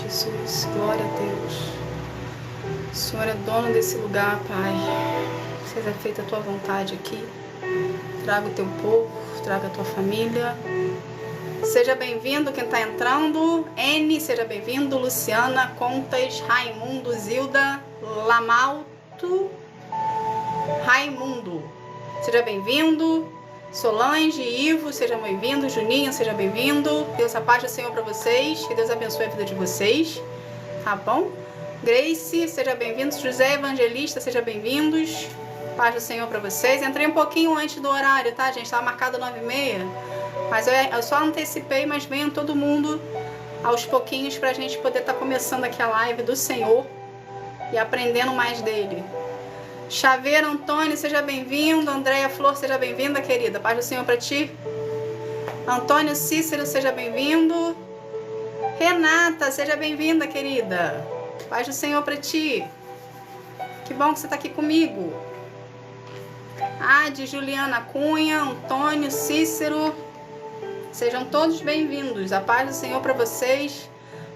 Jesus. Glória a Deus. O Senhor é dono desse lugar, Pai. Seja feita a tua vontade aqui. Traga o teu povo, traga a tua família. Seja bem-vindo quem está entrando. N, seja bem-vindo. Luciana, Contas, Raimundo, Zilda, Lamalto, Raimundo. Seja bem-vindo. Solange, Ivo, sejam bem-vindos. Juninho, seja bem-vindo. Deus, a paz do Senhor para vocês. Que Deus abençoe a vida de vocês. Tá bom? Grace, seja bem-vindo. José Evangelista, seja bem-vindos. Paz do Senhor para vocês. Entrei um pouquinho antes do horário, tá, gente? Estava marcado 9h30. Mas eu só antecipei, mas venham todo mundo aos pouquinhos para a gente poder estar começando aqui a live do Senhor e aprendendo mais dele. Chaveiro Antônio, seja bem-vindo. Andréia Flor, seja bem-vinda, querida. Paz do Senhor para ti. Antônio Cícero, seja bem-vindo. Renata, seja bem-vinda, querida. Paz do Senhor para ti. Que bom que você está aqui comigo. Ade, Juliana Cunha, Antônio, Cícero. Sejam todos bem-vindos. A paz do Senhor para vocês.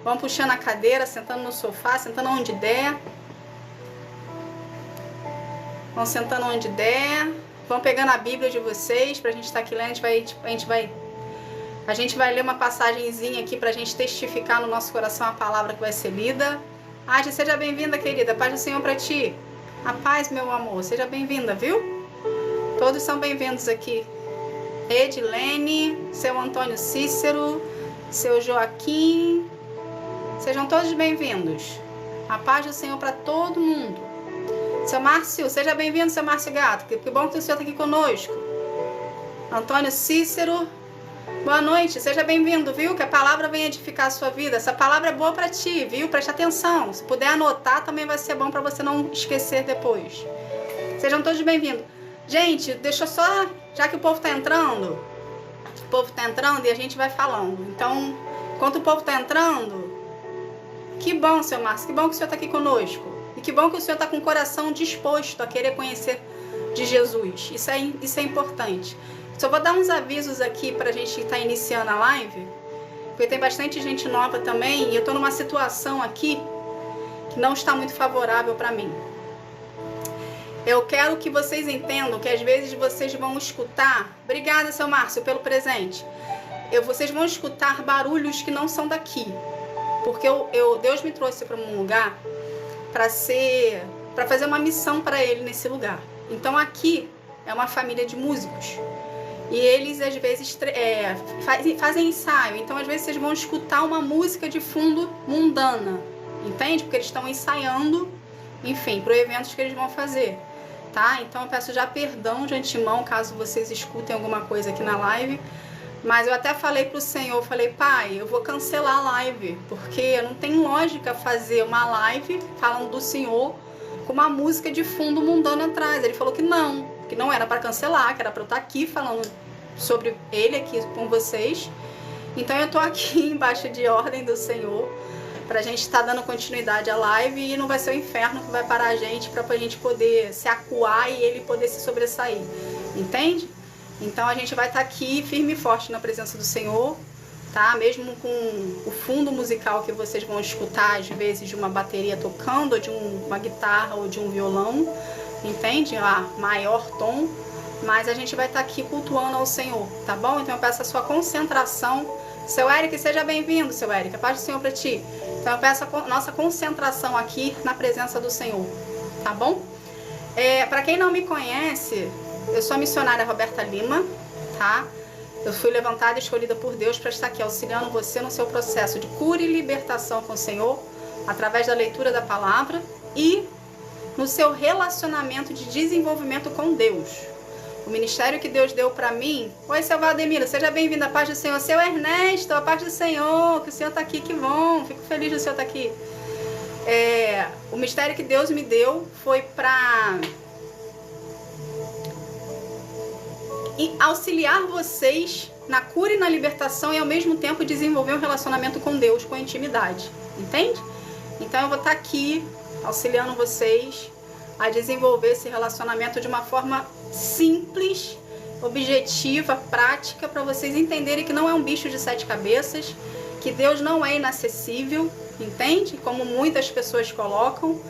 Vão puxando a cadeira, sentando no sofá, sentando onde der. Vão sentando onde der. Vão pegando a Bíblia de vocês pra gente estar aqui lendo. A gente vai ler uma passagenzinha aqui pra gente testificar no nosso coração a palavra que vai ser lida. Ade, seja bem-vinda, querida. Paz do Senhor pra ti. A paz, meu amor. Seja bem-vinda, viu? Todos são bem-vindos aqui. Edilene, seu Antônio Cícero, seu Joaquim. Sejam todos bem-vindos. A paz do Senhor pra todo mundo. Seu Márcio, seja bem-vindo, seu Márcio Gato. Que bom que o senhor está aqui conosco. Antônio Cícero, boa noite, seja bem-vindo, viu? Que a palavra vem edificar a sua vida. Essa palavra é boa para ti, viu? Preste atenção. Se puder anotar, também vai ser bom para você não esquecer depois. Sejam todos bem-vindos. Gente, deixa eu só, já que o povo está entrando e a gente vai falando. Então, enquanto o povo está entrando, que bom, seu Márcio, que bom que o senhor está aqui conosco. E que bom que o Senhor está com o coração disposto a querer conhecer de Jesus. Isso é importante. Só vou dar uns avisos aqui para a gente estar iniciando a live, porque tem bastante gente nova também, e eu estou numa situação aqui que não está muito favorável para mim. Eu quero que vocês entendam que às vezes vocês vão escutar... Obrigada, seu Márcio, pelo presente. Vocês vão escutar barulhos que não são daqui. Porque Deus me trouxe para um lugar para fazer uma missão para ele nesse lugar. Então aqui é uma família de músicos e eles às vezes fazem ensaio. Então às vezes vocês vão escutar uma música de fundo mundana, entende? Porque eles estão ensaiando, enfim, para o evento que eles vão fazer, tá? Então eu peço já perdão de antemão caso vocês escutem alguma coisa aqui na live. Mas eu até falei pro Senhor, falei, pai, eu vou cancelar a live, porque não tem lógica fazer uma live falando do Senhor com uma música de fundo mundano atrás. Ele falou que não era para cancelar, que era para eu estar aqui falando sobre ele aqui com vocês. Então eu tô aqui embaixo de ordem do Senhor, pra gente estar dando continuidade à live, e não vai ser o inferno que vai parar a gente, pra gente poder se acuar e ele poder se sobressair, entende? Então a gente vai estar aqui firme e forte na presença do Senhor, tá? Mesmo com o fundo musical que vocês vão escutar, às vezes, de uma bateria tocando, ou de uma guitarra, ou de um violão, entende? A maior tom, mas a gente vai estar aqui cultuando ao Senhor, tá bom? Então eu peço a sua concentração. Seu Eric, seja bem-vindo, seu Eric. A paz do Senhor para ti. Então eu peço a nossa concentração aqui na presença do Senhor, tá bom? Para quem não me conhece... Eu sou a missionária Roberta Lima, tá? Eu fui levantada e escolhida por Deus para estar aqui auxiliando você no seu processo de cura e libertação com o Senhor, através da leitura da palavra e no seu relacionamento de desenvolvimento com Deus. O ministério que Deus deu para mim... Oi, seu Valdemiro, seja bem-vindo, a paz do Senhor. Seu Ernesto, a paz do Senhor, que o Senhor está aqui, que bom, fico feliz de o Senhor estar aqui. O ministério que Deus me deu foi para... e auxiliar vocês na cura e na libertação, e ao mesmo tempo desenvolver um relacionamento com Deus, com intimidade, entende? Então eu vou estar aqui auxiliando vocês a desenvolver esse relacionamento de uma forma simples objetiva, prática, para vocês entenderem que não é um bicho de 7 cabeças, que Deus não é inacessível, entende? Como muitas pessoas colocam,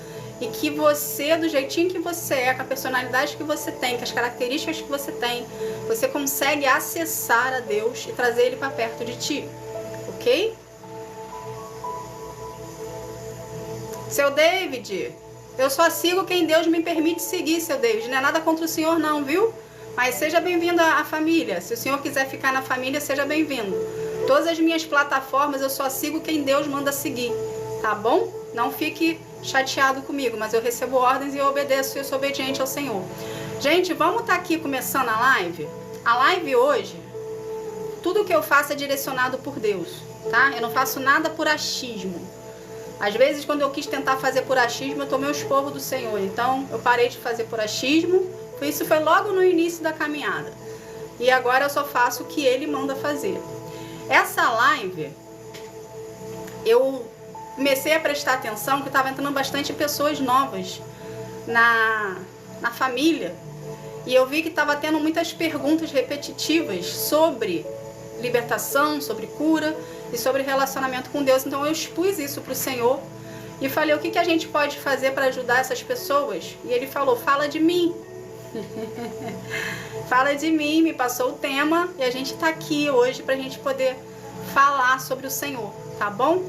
e que você, do jeitinho que você é, com a personalidade que você tem, com as características que você tem, você consegue acessar a Deus e trazer Ele para perto de ti, ok? Seu David, eu só sigo quem Deus me permite seguir, seu David, não é nada contra o senhor não, viu? Mas seja bem-vindo à família, se o senhor quiser ficar na família, seja bem-vindo. Todas as minhas plataformas eu só sigo quem Deus manda seguir, tá bom? Não fique chateado comigo, mas eu recebo ordens e eu obedeço e eu sou obediente ao Senhor. Gente, vamos estar aqui começando a live. A live hoje, tudo que eu faço é direcionado por Deus, tá? Eu não faço nada por achismo. Às vezes, quando eu quis tentar fazer por achismo, eu tomei o esporro do Senhor. Então, eu parei de fazer por achismo. Isso foi logo no início da caminhada. E agora eu só faço o que Ele manda fazer. Essa live, eu comecei a prestar atenção que estava entrando bastante pessoas novas na família. E eu vi que estava tendo muitas perguntas repetitivas sobre libertação, sobre cura e sobre relacionamento com Deus. Então eu expus isso para o Senhor e falei, o que a gente pode fazer para ajudar essas pessoas? E Ele falou, fala de mim. Fala de mim, me passou o tema e a gente está aqui hoje para a gente poder falar sobre o Senhor, tá bom?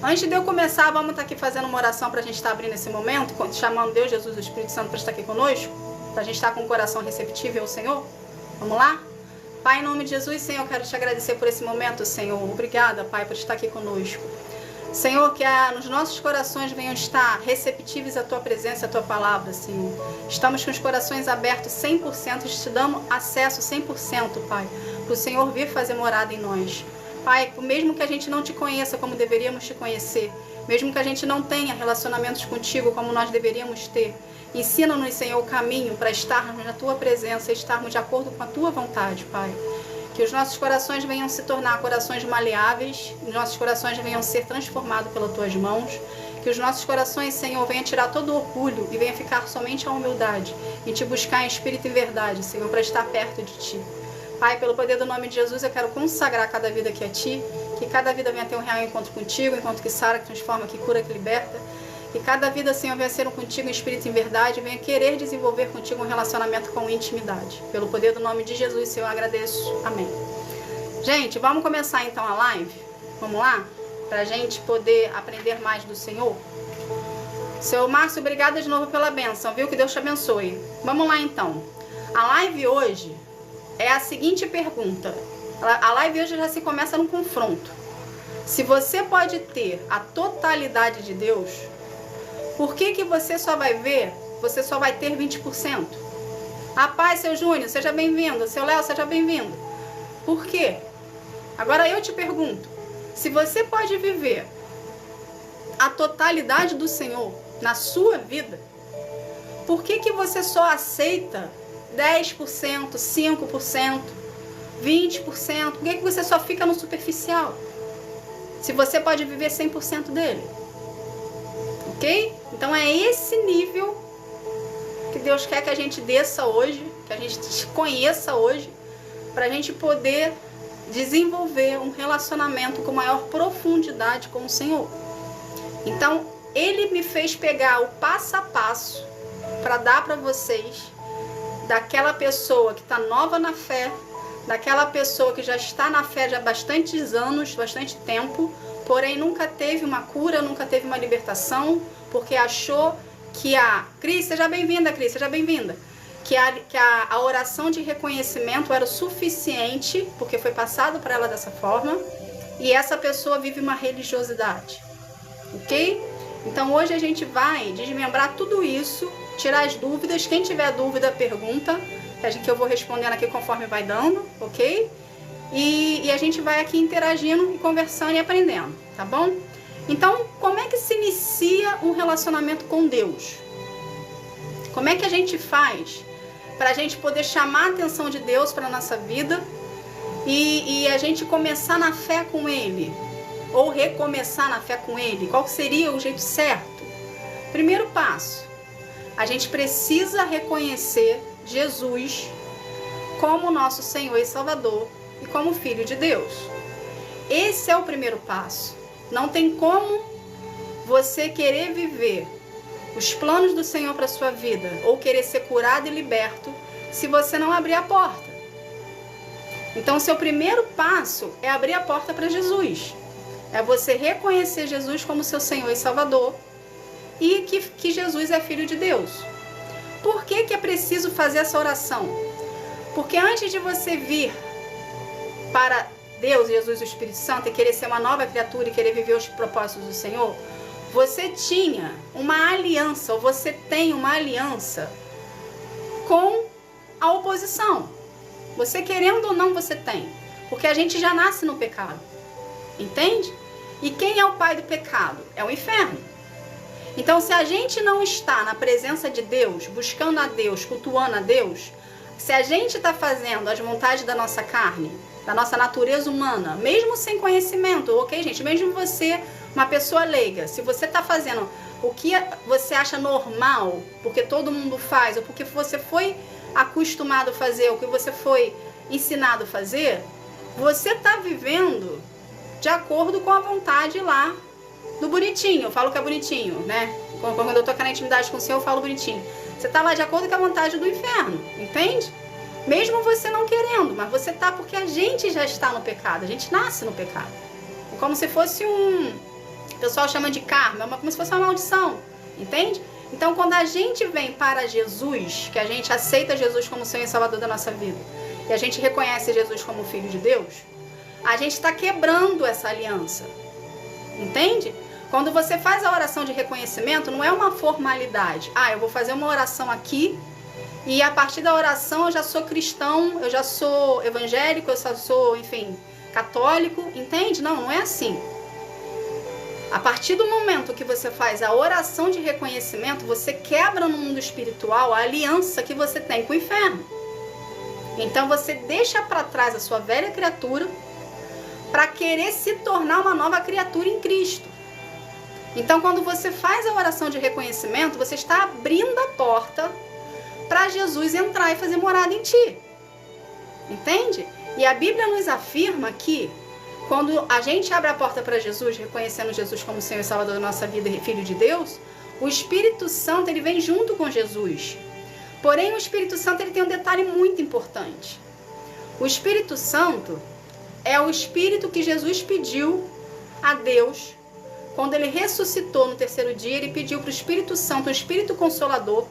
Antes de eu começar, vamos estar aqui fazendo uma oração para a gente estar abrindo esse momento, chamando Deus, Jesus, o Espírito Santo para estar aqui conosco, para a gente estar com o coração receptivo ao Senhor. Vamos lá? Pai, em nome de Jesus, Senhor, eu quero te agradecer por esse momento, Senhor. Obrigada, Pai, por estar aqui conosco. Senhor, que nos nossos corações venham estar receptivos à Tua presença, à Tua palavra, Senhor. Estamos com os corações abertos 100%, te damos acesso 100%, Pai, para o Senhor vir fazer morada em nós. Pai, mesmo que a gente não te conheça como deveríamos te conhecer, mesmo que a gente não tenha relacionamentos contigo como nós deveríamos ter, ensina-nos, Senhor, o caminho para estarmos na Tua presença e estarmos de acordo com a Tua vontade, Pai. Que os nossos corações venham se tornar corações maleáveis, os nossos corações venham ser transformados pelas Tuas mãos, que os nossos corações, Senhor, venham tirar todo o orgulho e venha ficar somente a humildade e te buscar em espírito e verdade, Senhor, para estar perto de Ti. Pai, pelo poder do nome de Jesus, eu quero consagrar cada vida aqui a Ti, que cada vida venha ter um real encontro contigo, encontro que sara, que transforma, que cura, que liberta. Que cada vida, Senhor, venha ser contigo em espírito e em verdade, venha querer desenvolver contigo um relacionamento com intimidade. Pelo poder do nome de Jesus, Senhor, eu agradeço. Amém. Gente, vamos começar então a live? Vamos lá? Para a gente poder aprender mais do Senhor. Seu Márcio, obrigada de novo pela bênção, viu? Que Deus te abençoe. Vamos lá então. A live hoje é a seguinte pergunta. A live hoje já se começa num confronto. Se você pode ter a totalidade de Deus, por que você só vai ver, você só vai ter 20%? A paz, seu Júnior, seja bem-vindo. Seu Léo, seja bem-vindo. Por quê? Agora eu te pergunto, se você pode viver a totalidade do Senhor na sua vida, por que você só aceita 10%, 5%, 20%? Por que você só fica no superficial? Se você pode viver 100% dele. Ok? Então é esse nível que Deus quer que a gente desça hoje, que a gente conheça hoje, para a gente poder desenvolver um relacionamento com maior profundidade com o Senhor. Então, Ele me fez pegar o passo a passo para dar para vocês, daquela pessoa que está nova na fé, daquela pessoa que já está na fé já há bastantes anos, bastante tempo, porém nunca teve uma cura, nunca teve uma libertação, porque achou que a... Cris, seja bem-vinda, Cris, seja bem-vinda. Que a oração de reconhecimento era o suficiente, porque foi passado para ela dessa forma, e essa pessoa vive uma religiosidade, ok? Então hoje a gente vai desmembrar tudo isso, tirar as dúvidas. Quem tiver dúvida, pergunta, que eu vou respondendo aqui conforme vai dando, ok? E a gente vai aqui interagindo e conversando e aprendendo, tá bom? Então, como é que se inicia um relacionamento com Deus? Como é que a gente faz para a gente poder chamar a atenção de Deus para a nossa vida e a gente começar na fé com Ele? Ou recomeçar na fé com Ele? Qual seria o jeito certo? Primeiro passo, a gente precisa reconhecer Jesus como nosso Senhor e Salvador e como Filho de Deus. Esse é o primeiro passo. Não tem como você querer viver os planos do Senhor para a sua vida ou querer ser curado e liberto se você não abrir a porta. Então, seu primeiro passo é abrir a porta para Jesus. É você reconhecer Jesus como seu Senhor e Salvador e que Jesus é Filho de Deus. Por que é preciso fazer essa oração? Porque antes de você vir para Deus, Jesus e o Espírito Santo e querer ser uma nova criatura e querer viver os propósitos do Senhor, você tinha uma aliança, ou você tem uma aliança com a oposição. Você querendo ou não, você tem. Porque a gente já nasce no pecado. Entende? E quem é o pai do pecado? É o inferno. Então, se a gente não está na presença de Deus, buscando a Deus, cultuando a Deus, se a gente está fazendo as vontades da nossa carne, da nossa natureza humana, mesmo sem conhecimento, ok, gente? Mesmo você, uma pessoa leiga, se você está fazendo o que você acha normal, porque todo mundo faz, ou porque você foi acostumado a fazer, ou que você foi ensinado a fazer, você está vivendo de acordo com a vontade lá do bonitinho. Eu falo que é bonitinho, né? Quando eu tô na intimidade com o Senhor, eu falo bonitinho. Você tá lá de acordo com a vontade do inferno, entende? Mesmo você não querendo, mas você tá porque a gente já está no pecado, a gente nasce no pecado. É como se fosse o pessoal chama de karma, como se fosse uma maldição, entende? Então, quando a gente vem para Jesus, que a gente aceita Jesus como Senhor e Salvador da nossa vida, e a gente reconhece Jesus como Filho de Deus, a gente está quebrando essa aliança, entende? Quando você faz a oração de reconhecimento, não é uma formalidade. Eu vou fazer uma oração aqui e a partir da oração eu já sou cristão, eu já sou evangélico, eu só sou, enfim, católico, entende? Não, não é assim. A partir do momento que você faz a oração de reconhecimento, você quebra no mundo espiritual a aliança que você tem com o inferno. Então você deixa para trás a sua velha criatura para querer se tornar uma nova criatura em Cristo. Então, quando você faz a oração de reconhecimento, você está abrindo a porta para Jesus entrar e fazer morada em ti. Entende? E a Bíblia nos afirma que quando a gente abre a porta para Jesus, reconhecendo Jesus como Senhor e Salvador da nossa vida e Filho de Deus, o Espírito Santo ele vem junto com Jesus. Porém, o Espírito Santo ele tem um detalhe muito importante. O Espírito Santo é o Espírito que Jesus pediu a Deus. Quando ele ressuscitou no terceiro dia, ele pediu para o Espírito Santo, o Espírito Consolador,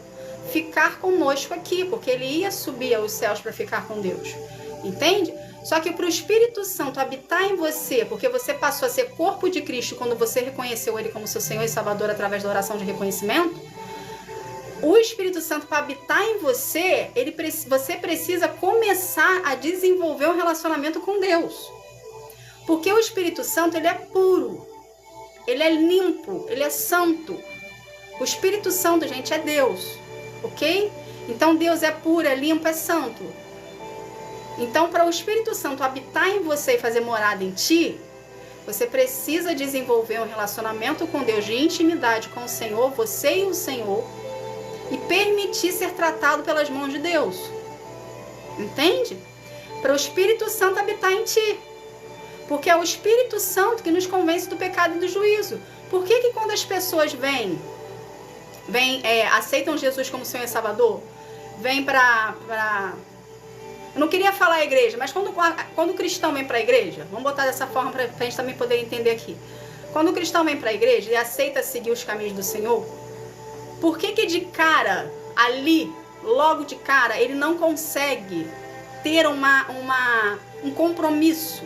ficar conosco aqui, porque ele ia subir aos céus para ficar com Deus. Entende? Só que para o Espírito Santo habitar em você, porque você passou a ser corpo de Cristo quando você reconheceu ele como seu Senhor e Salvador através da oração de reconhecimento, o Espírito Santo, para habitar em você, você precisa começar a desenvolver um relacionamento com Deus. Porque o Espírito Santo ele é puro. Ele é limpo, ele é santo. O Espírito Santo, gente, é Deus, ok? Então Deus é puro, é limpo, é santo. Então, para o Espírito Santo habitar em você e fazer morada em ti, você precisa desenvolver um relacionamento com Deus de intimidade com o Senhor, você e o Senhor, e permitir ser tratado pelas mãos de Deus. Entende? Para o Espírito Santo habitar em ti. Porque é o Espírito Santo que nos convence do pecado e do juízo. Por que quando as pessoas aceitam Jesus como Senhor e Salvador, vêm para... Eu não queria falar a igreja, mas quando o cristão vem para a igreja, vamos botar dessa forma para a gente também poder entender aqui. Quando o cristão vem para a igreja e aceita seguir os caminhos do Senhor, por que de cara, ali, logo de cara, ele não consegue ter um compromisso?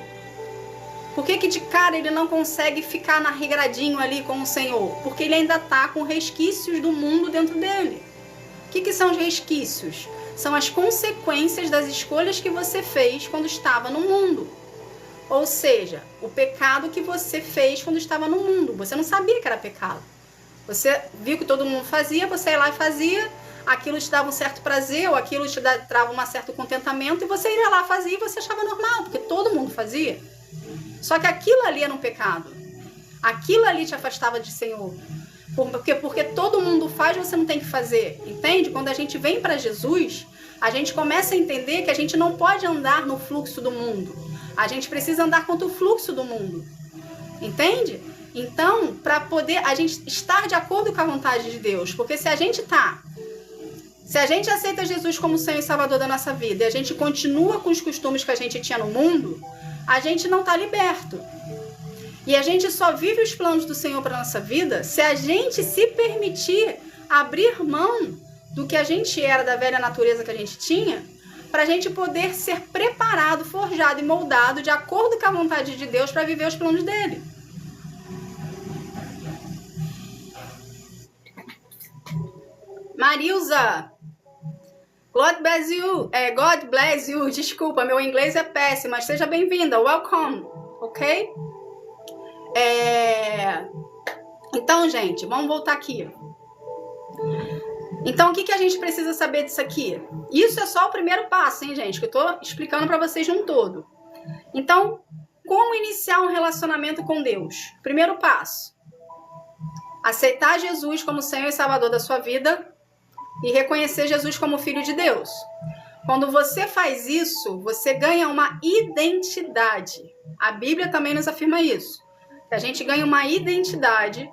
Por que de cara ele não consegue ficar regradinho ali com o Senhor? Porque ele ainda está com resquícios do mundo dentro dele. O que são os resquícios? São as consequências das escolhas que você fez quando estava no mundo. Ou seja, o pecado que você fez quando estava no mundo. Você não sabia que era pecado. Você viu que todo mundo fazia, você ia lá e fazia, aquilo te dava um certo prazer, ou aquilo te dava um certo contentamento, e você ia lá e fazia e você achava normal, porque todo mundo fazia. Só que aquilo ali era um pecado. Aquilo ali te afastava de Senhor. Porque todo mundo faz, você não tem que fazer. Entende? Quando a gente vem para Jesus, a gente começa a entender que a gente não pode andar no fluxo do mundo. A gente precisa andar contra o fluxo do mundo. Entende? Então, para poder a gente estar de acordo com a vontade de Deus, porque se a gente aceita Jesus como Senhor e Salvador da nossa vida e a gente continua com os costumes que a gente tinha no mundo, a gente não está liberto. E a gente só vive os planos do Senhor para nossa vida se a gente se permitir abrir mão do que a gente era, da velha natureza que a gente tinha, para a gente poder ser preparado, forjado e moldado de acordo com a vontade de Deus para viver os planos dele. Marilza, God bless you. Desculpa, meu inglês é péssimo, mas seja bem-vinda. Welcome, ok? Então, gente, vamos voltar aqui. Então, o que a gente precisa saber disso aqui? Isso é só o primeiro passo, hein, gente? Que eu tô explicando para vocês num todo. Então, como iniciar um relacionamento com Deus? Primeiro passo: aceitar Jesus como Senhor e Salvador da sua vida e reconhecer Jesus como Filho de Deus. Quando você faz isso, você ganha uma identidade. A Bíblia também nos afirma isso. Que a gente ganha uma identidade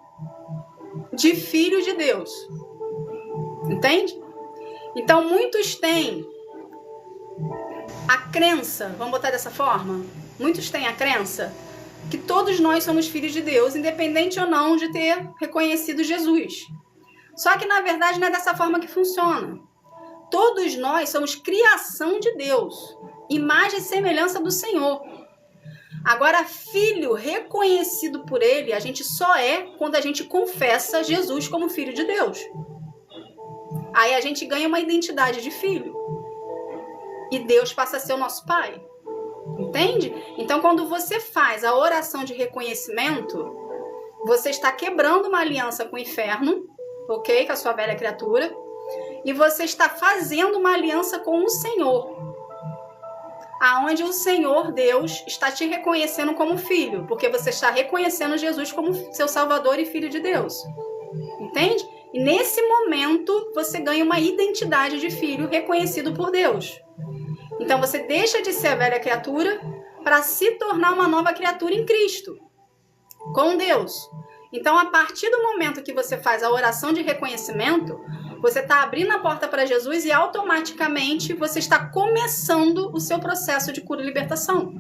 de filho de Deus. Entende? Então, muitos têm a crença, vamos botar dessa forma? Muitos têm a crença que todos nós somos filhos de Deus, independente ou não de ter reconhecido Jesus. Só que, na verdade, não é dessa forma que funciona. Todos nós somos criação de Deus, imagem e semelhança do Senhor. Agora, filho reconhecido por Ele, a gente só é quando a gente confessa Jesus como Filho de Deus. Aí a gente ganha uma identidade de filho. E Deus passa a ser o nosso Pai. Entende? Então, quando você faz a oração de reconhecimento, você está quebrando uma aliança com o inferno, ok? Com a sua velha criatura. E você está fazendo uma aliança com o Senhor. Aonde o Senhor, Deus, está te reconhecendo como filho. Porque você está reconhecendo Jesus como seu Salvador e Filho de Deus. Entende? E nesse momento, você ganha uma identidade de filho reconhecido por Deus. Então, você deixa de ser a velha criatura para se tornar uma nova criatura em Cristo, com Deus. Então, a partir do momento que você faz a oração de reconhecimento, você está abrindo a porta para Jesus e automaticamente você está começando o seu processo de cura e libertação.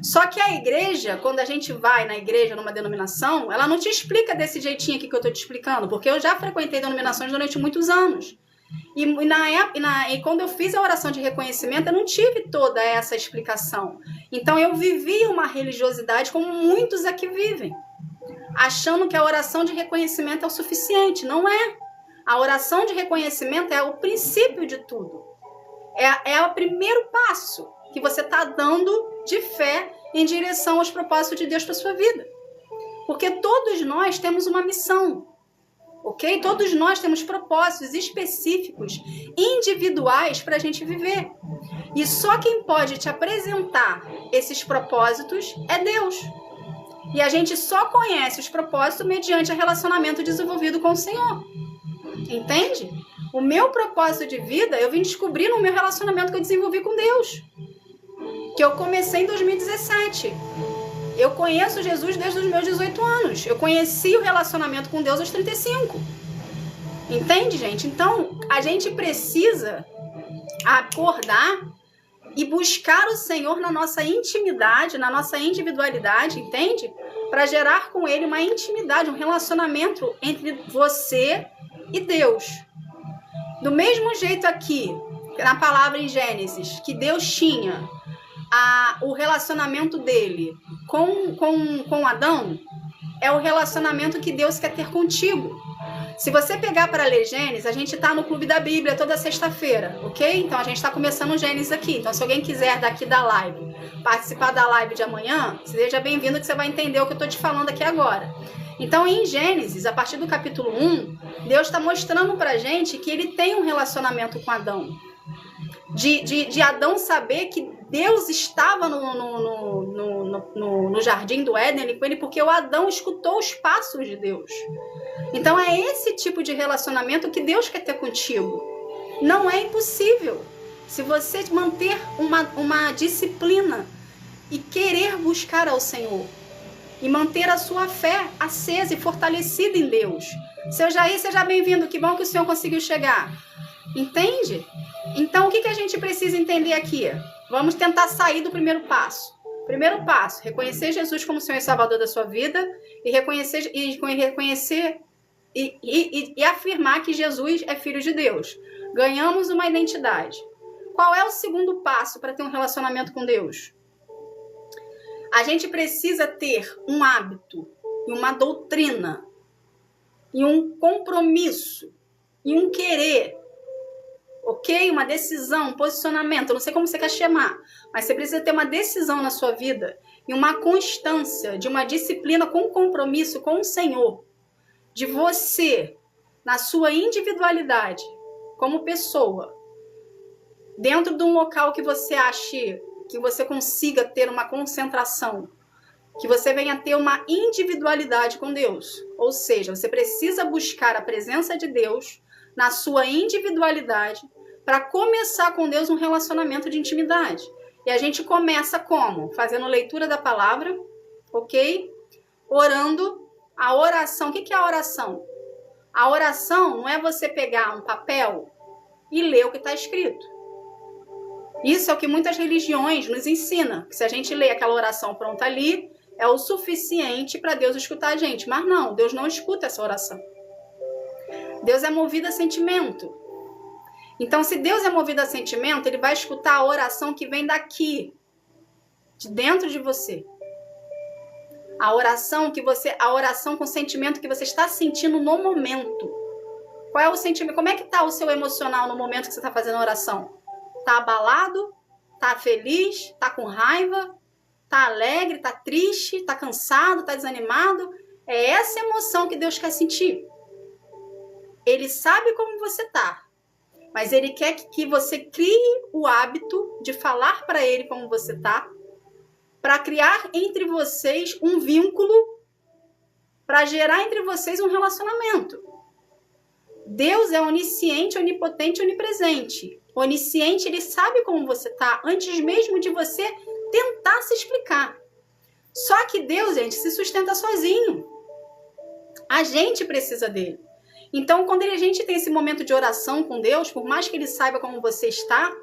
Só que a igreja, quando a gente vai na igreja, numa denominação, ela não te explica desse jeitinho aqui que eu estou te explicando, porque eu já frequentei denominações durante muitos anos. E quando eu fiz a oração de reconhecimento, eu não tive toda essa explicação. Então eu vivi uma religiosidade como muitos aqui vivem, achando que a oração de reconhecimento é o suficiente. Não é. A oração de reconhecimento é o princípio de tudo. É o primeiro passo que você está dando de fé em direção aos propósitos de Deus para sua vida. Porque todos nós temos uma missão. Ok? Todos nós temos propósitos específicos, individuais para a gente viver. E só quem pode te apresentar esses propósitos é Deus. E a gente só conhece os propósitos mediante o relacionamento desenvolvido com o Senhor. Entende? O meu propósito de vida eu vim descobrir no meu relacionamento que eu desenvolvi com Deus. Que eu comecei em 2017. Eu conheço Jesus desde os meus 18 anos. Eu conheci o relacionamento com Deus aos 35. Entende, gente? Então, a gente precisa acordar e buscar o Senhor na nossa intimidade, na nossa individualidade, entende? Para gerar com Ele uma intimidade, um relacionamento entre você e Deus. Do mesmo jeito aqui, na palavra em Gênesis, que Deus tinha o relacionamento dele com Adão, é o relacionamento que Deus quer ter contigo. Se você pegar para ler Gênesis, a gente está no Clube da Bíblia toda sexta-feira, ok? Então a gente está começando o Gênesis aqui. Então se alguém quiser daqui da live, participar da live de amanhã, seja bem-vindo que você vai entender o que eu estou te falando aqui agora. Então em Gênesis, a partir do capítulo 1, Deus está mostrando para a gente que ele tem um relacionamento com Adão. De Adão saber que Deus estava no jardim do Éden com ele, porque o Adão escutou os passos de Deus. Então é esse tipo de relacionamento que Deus quer ter contigo. Não é impossível. se você manter uma disciplina e querer buscar ao Senhor, e manter a sua fé acesa e fortalecida em Deus. Seu Jair, seja bem-vindo, que bom que o senhor conseguiu chegar. Entende? Então, o que a gente precisa entender aqui? Vamos tentar sair do primeiro passo. Primeiro passo, reconhecer Jesus como Senhor e Salvador da sua vida e reconhecer e afirmar que Jesus é Filho de Deus. Ganhamos uma identidade. Qual é o segundo passo para ter um relacionamento com Deus? A gente precisa ter um hábito e uma doutrina e um compromisso e um querer, ok? Uma decisão, um posicionamento, eu não sei como você quer chamar, mas você precisa ter uma decisão na sua vida e uma constância de uma disciplina com compromisso com o Senhor, de você, na sua individualidade, como pessoa, dentro de um local que você ache que você consiga ter uma concentração, que você venha ter uma individualidade com Deus. Ou seja, você precisa buscar a presença de Deus na sua individualidade para começar com Deus um relacionamento de intimidade. E a gente começa como? Fazendo leitura da palavra, ok? Orando. A oração, o que é a oração? A oração não é você pegar um papel e ler o que está escrito. Isso é o que muitas religiões nos ensinam, que se a gente lê aquela oração pronta ali, é o suficiente para Deus escutar a gente. Mas não, Deus não escuta essa oração. Deus é movido a sentimento. Então, se Deus é movido a sentimento, Ele vai escutar a oração que vem daqui, de dentro de você. A oração com o sentimento que você está sentindo no momento. Qual é o sentimento? Como é que está o seu emocional no momento que você está fazendo a oração? Tá abalado? Tá feliz? Tá com raiva? Tá alegre? Tá triste? Tá cansado? Tá desanimado? É essa emoção que Deus quer sentir. Ele sabe como você tá, mas Ele quer que você crie o hábito de falar para Ele como você tá, para criar entre vocês um vínculo, para gerar entre vocês um relacionamento. Deus é onisciente, onipotente e onipresente. Onisciente, Ele sabe como você está antes mesmo de você tentar se explicar. Só que Deus, gente, se sustenta sozinho. A gente precisa dele. Então, quando a gente tem esse momento de oração com Deus, por mais que Ele saiba como você está,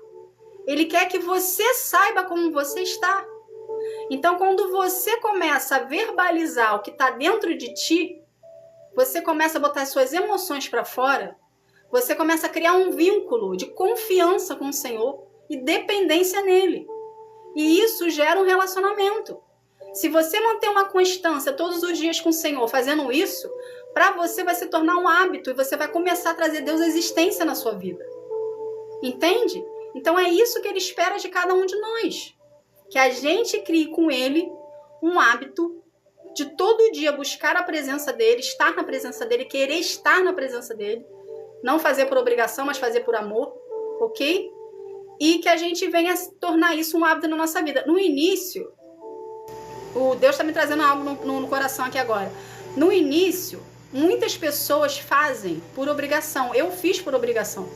Ele quer que você saiba como você está. Então, quando você começa a verbalizar o que está dentro de ti, você começa a botar suas emoções para fora, você começa a criar um vínculo de confiança com o Senhor e dependência nele. E isso gera um relacionamento. Se você manter uma constância todos os dias com o Senhor fazendo isso, para você vai se tornar um hábito e você vai começar a trazer Deus à existência na sua vida. Entende? Então é isso que Ele espera de cada um de nós. Que a gente crie com Ele um hábito de todo dia buscar a presença dEle, estar na presença dEle, querer estar na presença dEle. Não fazer por obrigação, mas fazer por amor, ok? E que a gente venha tornar isso um hábito na nossa vida. No início, o Deus está me trazendo algo no coração aqui agora. No início, muitas pessoas fazem por obrigação. Eu fiz por obrigação.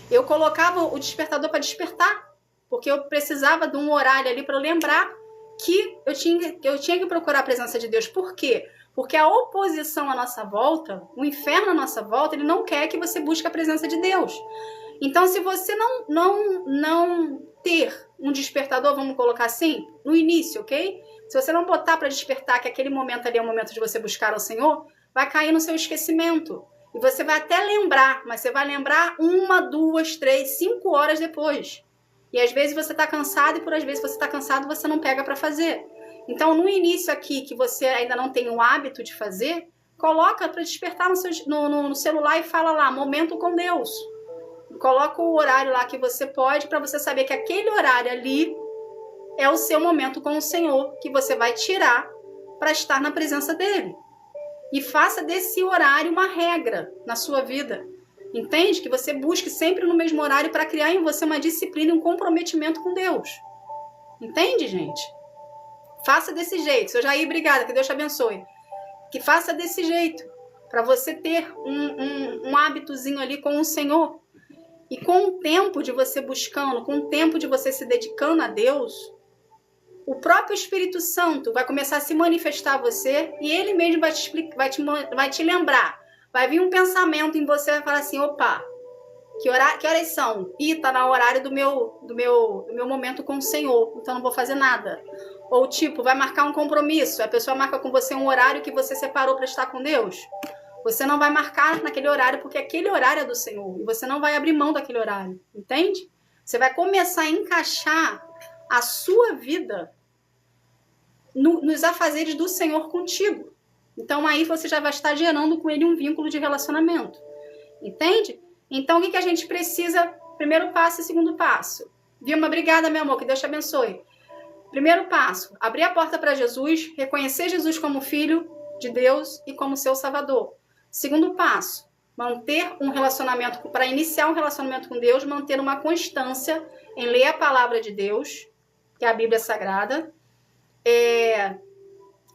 Eu colocava o despertador para despertar, porque eu precisava de um horário ali para lembrar que eu tinha que procurar a presença de Deus. Por quê? Porque a oposição à nossa volta, o inferno à nossa volta, ele não quer que você busque a presença de Deus. Então, se você não ter um despertador, vamos colocar assim, no início, ok? Se você não botar para despertar que aquele momento ali é o momento de você buscar ao Senhor, vai cair no seu esquecimento. E você vai até lembrar, mas você vai lembrar 1, 2, 3, 5 horas depois. E às vezes você está cansado e por às vezes você está cansado você não pega para fazer. Então, no início aqui, que você ainda não tem o hábito de fazer, coloca para despertar no celular e fala lá, momento com Deus. Coloca o horário lá que você pode para você saber que aquele horário ali é o seu momento com o Senhor, que você vai tirar para estar na presença dEle. E faça desse horário uma regra na sua vida. Entende? Que você busque sempre no mesmo horário para criar em você uma disciplina e um comprometimento com Deus. Entende, gente? Faça desse jeito. Seu Jair, obrigada, que Deus te abençoe. Que faça desse jeito, para você ter um hábitozinho ali com o Senhor. E com o tempo de você buscando, com o tempo de você se dedicando a Deus, o próprio Espírito Santo vai começar a se manifestar a você e ele mesmo vai te explicar, vai te lembrar. Vai vir um pensamento em você e vai falar assim, opa, que horas são? Ih, tá no horário do meu momento com o Senhor, então não vou fazer nada. Ou tipo, vai marcar um compromisso, a pessoa marca com você um horário que você separou para estar com Deus. Você não vai marcar naquele horário porque aquele horário é do Senhor e você não vai abrir mão daquele horário, entende? Você vai começar a encaixar a sua vida nos afazeres do Senhor contigo. Então aí você já vai estar gerando com ele um vínculo de relacionamento, entende? Então o que a gente precisa? Primeiro passo e segundo passo. Vilma, obrigada, meu amor, que Deus te abençoe. Primeiro passo, abrir a porta para Jesus, reconhecer Jesus como Filho de Deus e como seu Salvador. Segundo passo, manter um relacionamento, para iniciar um relacionamento com Deus, manter uma constância em ler a palavra de Deus, que é a Bíblia Sagrada,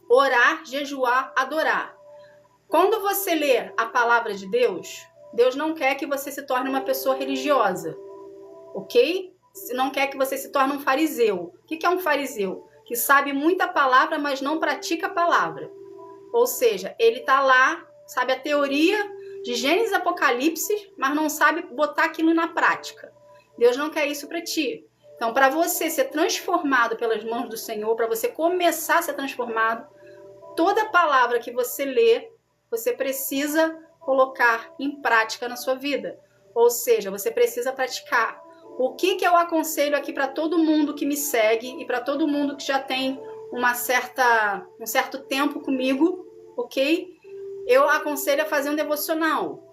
orar, jejuar, adorar. Quando você lê a palavra de Deus, Deus não quer que você se torne uma pessoa religiosa, ok? Não quer que você se torne um fariseu. O que é um fariseu? Que sabe muita palavra, mas não pratica a palavra. Ou seja, ele está lá, sabe a teoria de Gênesis e Apocalipse, mas não sabe botar aquilo na prática. Deus não quer isso para ti. Então, para você ser transformado pelas mãos do Senhor, para você começar a ser transformado, toda palavra que você lê, você precisa colocar em prática na sua vida. Ou seja, você precisa praticar. O que eu aconselho aqui para todo mundo que me segue e para todo mundo que já tem um certo tempo comigo, ok? Eu aconselho a fazer um devocional.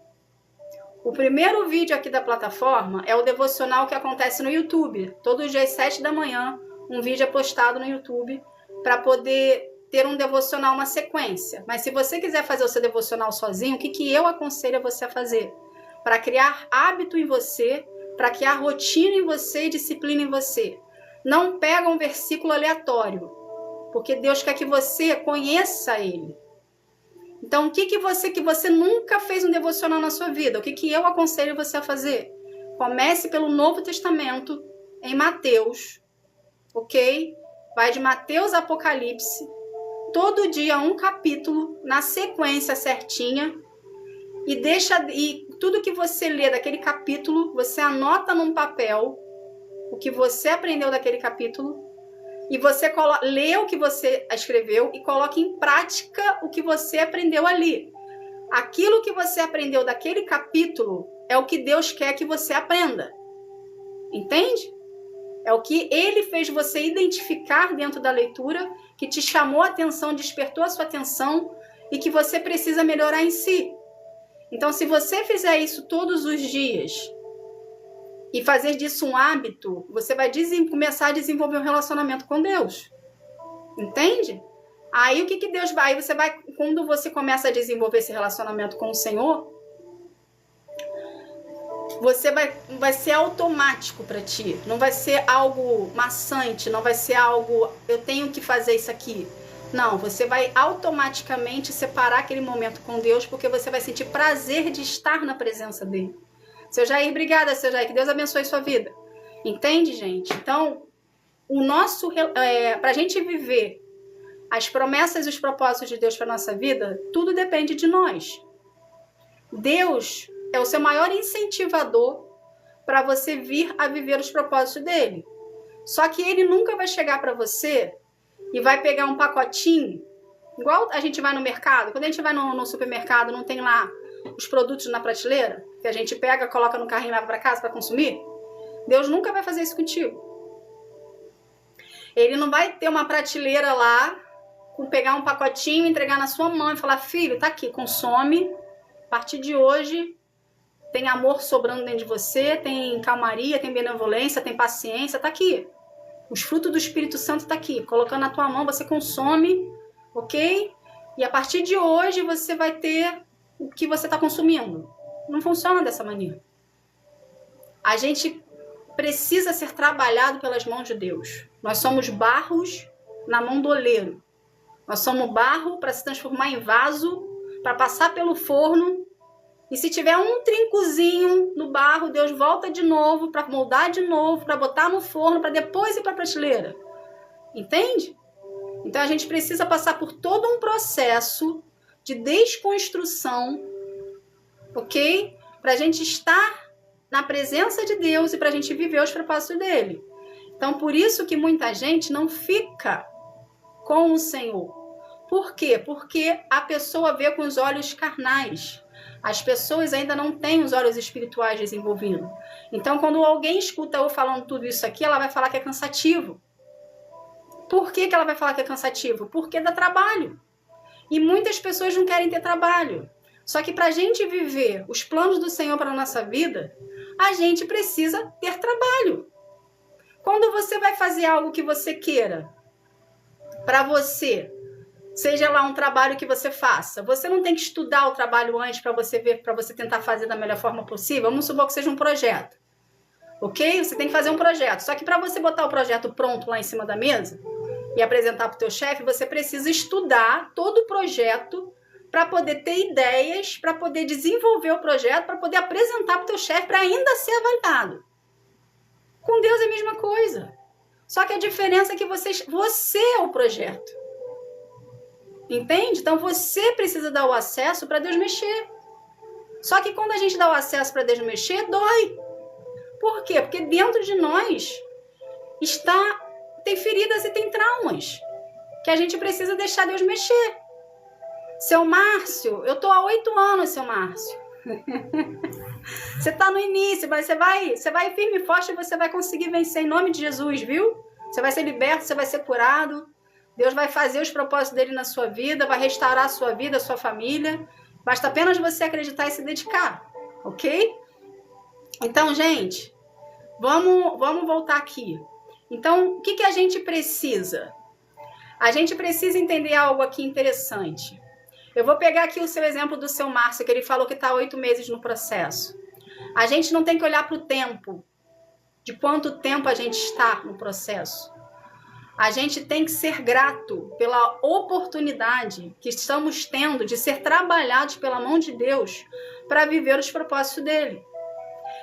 O primeiro vídeo aqui da plataforma é o devocional que acontece no YouTube. Todos os dias, 7 da manhã, um vídeo é postado no YouTube para poder ter um devocional, uma sequência. Mas se você quiser fazer o seu devocional sozinho, o que eu aconselho você a fazer? Para criar hábito em você, para criar rotina em você e disciplina em você. Não pega um versículo aleatório, porque Deus quer que você conheça Ele. Então, o que você nunca fez um devocional na sua vida? O que eu aconselho você a fazer? Comece pelo Novo Testamento, em Mateus, ok? Vai de Mateus a Apocalipse, todo dia um capítulo, na sequência certinha, e tudo que você lê daquele capítulo, você anota num papel o que você aprendeu daquele capítulo, e você lê o que você escreveu e coloca em prática o que você aprendeu ali. Aquilo que você aprendeu daquele capítulo é o que Deus quer que você aprenda. Entende? É o que Ele fez você identificar dentro da leitura, que te chamou a atenção, despertou a sua atenção e que você precisa melhorar em si. Então, se você fizer isso todos os dias e fazer disso um hábito, você vai começar a desenvolver um relacionamento com Deus. Entende? Aí o que Deus vai? Você vai, quando você começa a desenvolver esse relacionamento com o Senhor, você vai ser automático para ti. Não vai ser algo maçante, não vai ser algo, eu tenho que fazer isso aqui. Não, você vai automaticamente separar aquele momento com Deus, porque você vai sentir prazer de estar na presença dele. Seu Jair, obrigada, seu Jair, que Deus abençoe sua vida. Entende, gente? Então, para a gente viver as promessas e os propósitos de Deus para nossa vida, tudo depende de nós. Deus é o seu maior incentivador para você vir a viver os propósitos dele. Só que ele nunca vai chegar para você e vai pegar um pacotinho, igual a gente vai no mercado. Quando a gente vai no supermercado, não tem lá os produtos na prateleira, que a gente pega, coloca no carrinho e leva para casa para consumir? Deus nunca vai fazer isso contigo. Ele não vai ter uma prateleira lá, pegar um pacotinho, entregar na sua mão e falar, filho, tá aqui, consome, a partir de hoje tem amor sobrando dentro de você, tem calmaria, tem benevolência, tem paciência, tá aqui. Os frutos do Espírito Santo tá aqui, colocando na tua mão, você consome, ok? E a partir de hoje você vai ter o que você está consumindo. Não funciona dessa maneira. A gente precisa ser trabalhado pelas mãos de Deus. Nós somos barros na mão do oleiro. Nós somos barro para se transformar em vaso, para passar pelo forno E se tiver um trincozinho no barro, Deus volta de novo para moldar de novo, para botar no forno, para depois ir para a prateleira. Entende? Então a gente precisa passar por todo um processo de desconstrução, ok? Para a gente estar na presença de Deus e para a gente viver os propósitos dele. Então por isso que muita gente não fica com o Senhor. Por quê? Porque a pessoa vê com os olhos carnais. As pessoas ainda não têm os olhos espirituais desenvolvidos. Então, quando alguém escuta eu falando tudo isso aqui, ela vai falar que é cansativo. Por que ela vai falar que é cansativo? Porque dá trabalho. E muitas pessoas não querem ter trabalho. Só que para a gente viver os planos do Senhor para a nossa vida, a gente precisa ter trabalho. Quando você vai fazer algo que você queira, para você, seja lá um trabalho que você faça, você não tem que estudar o trabalho antes para você ver, para você tentar fazer da melhor forma possível. Vamos supor que seja um projeto, ok? Você tem que fazer um projeto. Só que para você botar o projeto pronto lá em cima da mesa e apresentar para o teu chefe, você precisa estudar todo o projeto para poder ter ideias, para poder desenvolver o projeto, para poder apresentar para o teu chefe, para ainda ser avaliado. Com Deus é a mesma coisa. Só que a diferença é que você é o projeto. Entende? Então você precisa dar o acesso para Deus mexer. Só que quando a gente dá o acesso para Deus mexer, dói. Por quê? Porque dentro de nós tem feridas e tem traumas que a gente precisa deixar Deus mexer. Seu Márcio, eu tô há 8 anos, seu Márcio. Você tá no início, mas você vai firme e forte e você vai conseguir vencer em nome de Jesus, viu? Você vai ser liberto, você vai ser curado. Deus vai fazer os propósitos dele na sua vida, vai restaurar a sua vida, a sua família. Basta apenas você acreditar e se dedicar, ok? Então, gente, vamos voltar aqui. Então, o que a gente precisa? A gente precisa entender algo aqui interessante. Eu vou pegar aqui o seu exemplo do seu Márcio, que ele falou que está 8 meses no processo. A gente não tem que olhar para o tempo, de quanto tempo a gente está no processo. A gente tem que ser grato pela oportunidade que estamos tendo de ser trabalhados pela mão de Deus para viver os propósitos dele.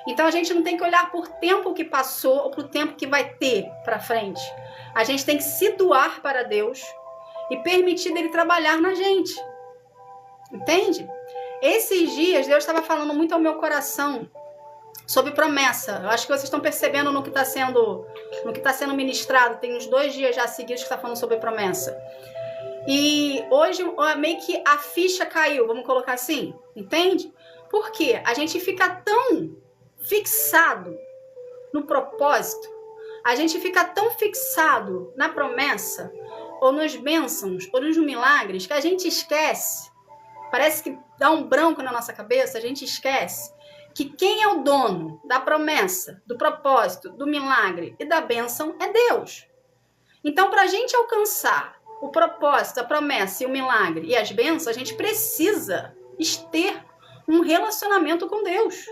Então a gente não tem que olhar por tempo que passou ou para o tempo que vai ter para frente. A gente tem que se doar para Deus e permitir dele trabalhar na gente. Entende? Esses dias Deus estava falando muito ao meu coração sobre promessa. Eu acho que vocês estão percebendo no que está sendo ministrado. Tem uns 2 dias já seguidos que está falando sobre promessa. E hoje meio que a ficha caiu, vamos colocar assim, entende? Por quê? A gente fica tão fixado no propósito, a gente fica tão fixado na promessa, ou nos bênçãos, ou nos milagres, que a gente esquece, parece que dá um branco na nossa cabeça, a gente esquece que quem é o dono da promessa, do propósito, do milagre e da bênção é Deus. Então, para a gente alcançar o propósito, a promessa e o milagre e as bênçãos, a gente precisa ter um relacionamento com Deus.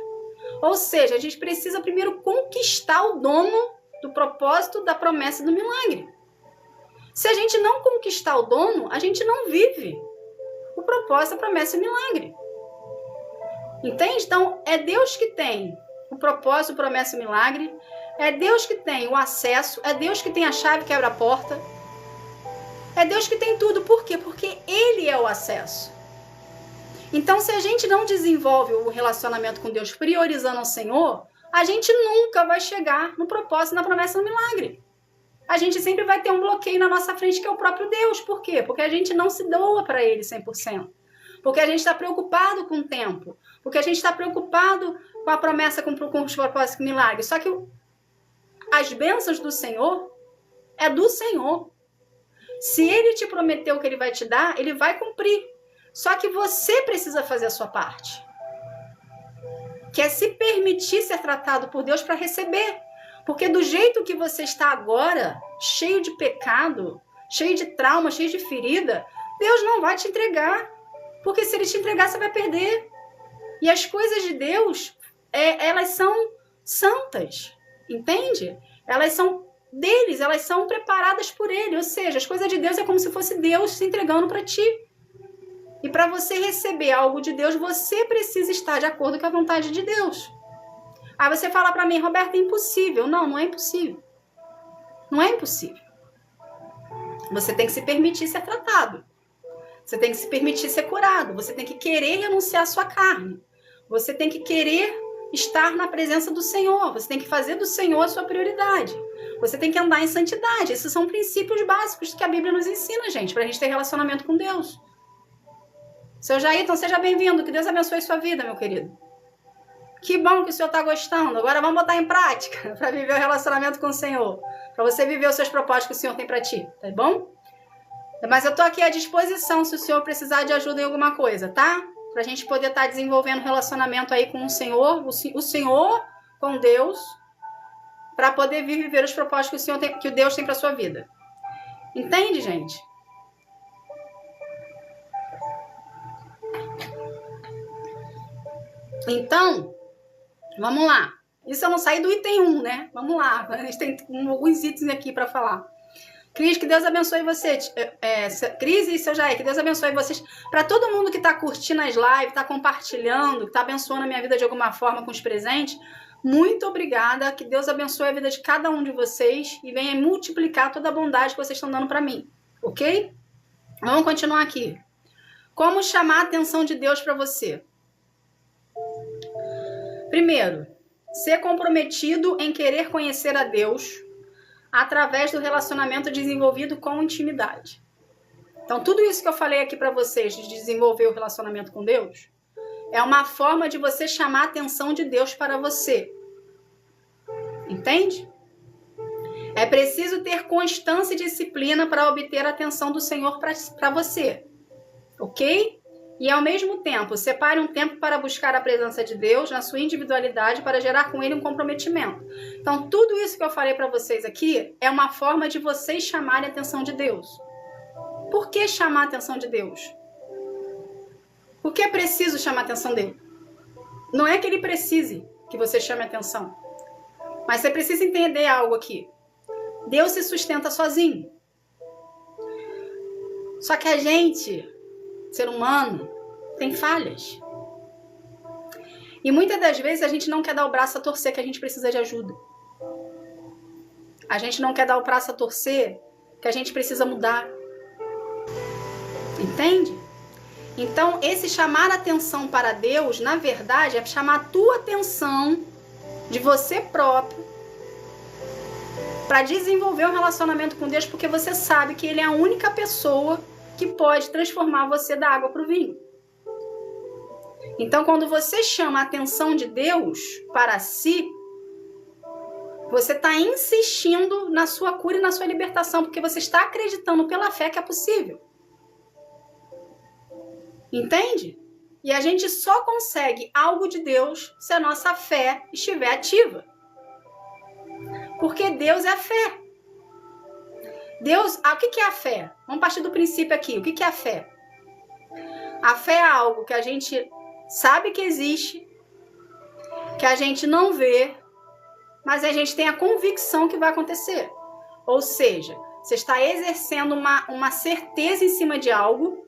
Ou seja, a gente precisa primeiro conquistar o dono do propósito, da promessa e do milagre. Se a gente não conquistar o dono, a gente não vive o propósito, a promessa e o milagre. Entende? Então, é Deus que tem o propósito, a promessa e o milagre. É Deus que tem o acesso. É Deus que tem a chave que abre a porta. É Deus que tem tudo. Por quê? Porque Ele é o acesso. Então, se a gente não desenvolve o relacionamento com Deus priorizando o Senhor, a gente nunca vai chegar no propósito, na promessa e no milagre. A gente sempre vai ter um bloqueio na nossa frente, que é o próprio Deus. Por quê? Porque a gente não se doa para Ele 100%. Porque a gente está preocupado com o tempo. Porque a gente está preocupado com a promessa, com os propósitos, com o milagre. Só que as bênçãos do Senhor é do Senhor. Se Ele te prometeu que Ele vai te dar, Ele vai cumprir. Só que você precisa fazer a sua parte. Que é se permitir ser tratado por Deus para receber. Porque do jeito que você está agora, cheio de pecado, cheio de trauma, cheio de ferida, Deus não vai te entregar. Porque se Ele te entregar, você vai perder. E as coisas de Deus, elas são santas. Entende? Elas são deles, elas são preparadas por Ele. Ou seja, as coisas de Deus é como se fosse Deus se entregando para ti. E para você receber algo de Deus, você precisa estar de acordo com a vontade de Deus. Aí você fala para mim, Roberta, é impossível. Não, não é impossível. Não é impossível. Você tem que se permitir ser tratado. Você tem que se permitir ser curado. Você tem que querer renunciar à sua carne. Você tem que querer estar na presença do Senhor. Você tem que fazer do Senhor a sua prioridade. Você tem que andar em santidade. Esses são princípios básicos que a Bíblia nos ensina, gente, para a gente ter relacionamento com Deus. Seu Jairton, seja bem-vindo. Que Deus abençoe sua vida, meu querido. Que bom que o senhor está gostando. Agora vamos botar em prática para viver o relacionamento com o Senhor. Para você viver os seus propósitos que o Senhor tem para ti, tá bom? Mas eu tô aqui à disposição se o senhor precisar de ajuda em alguma coisa, tá? Pra gente poder estar desenvolvendo relacionamento aí com o Senhor com Deus, para poder viver os propósitos que o Senhor tem, que Deus tem para sua vida. Entende, gente? Então, vamos lá. Isso eu não saí do item 1, né? Vamos lá. A gente tem alguns itens aqui para falar. Cris, que Deus abençoe você. Cris e seu Jair, que Deus abençoe vocês. Para todo mundo que está curtindo as lives, está compartilhando, que está abençoando a minha vida de alguma forma com os presentes, muito obrigada. Que Deus abençoe a vida de cada um de vocês e venha multiplicar toda a bondade que vocês estão dando para mim. Ok? Vamos continuar aqui. Como chamar a atenção de Deus para você? Primeiro, ser comprometido em querer conhecer a Deus através do relacionamento desenvolvido com intimidade. Então, tudo isso que eu falei aqui para vocês de desenvolver o relacionamento com Deus é uma forma de você chamar a atenção de Deus para você. Entende? É preciso ter constância e disciplina para obter a atenção do Senhor para você. Ok? E, ao mesmo tempo, separe um tempo para buscar a presença de Deus na sua individualidade para gerar com Ele um comprometimento. Então, tudo isso que eu falei para vocês aqui é uma forma de vocês chamarem a atenção de Deus. Por que chamar a atenção de Deus? Por que é preciso chamar a atenção dele? Não é que ele precise que você chame a atenção. Mas você precisa entender algo aqui. Deus se sustenta sozinho. Só que a gente, ser humano, tem falhas. E muitas das vezes a gente não quer dar o braço a torcer que a gente precisa de ajuda. A gente não quer dar o braço a torcer que a gente precisa mudar. Entende? Então, esse chamar a atenção para Deus, na verdade, é chamar a tua atenção de você próprio para desenvolver um relacionamento com Deus, porque você sabe que Ele é a única pessoa que pode transformar você da água para o vinho. Então, quando você chama a atenção de Deus para si, você está insistindo na sua cura e na sua libertação, porque você está acreditando pela fé que é possível. Entende? E a gente só consegue algo de Deus se a nossa fé estiver ativa. Porque Deus é a fé. Deus, o que é a fé? Vamos partir do princípio aqui. O que é a fé? A fé é algo que a gente sabe que existe, que a gente não vê, mas a gente tem a convicção que vai acontecer. Ou seja, você está exercendo uma certeza em cima de algo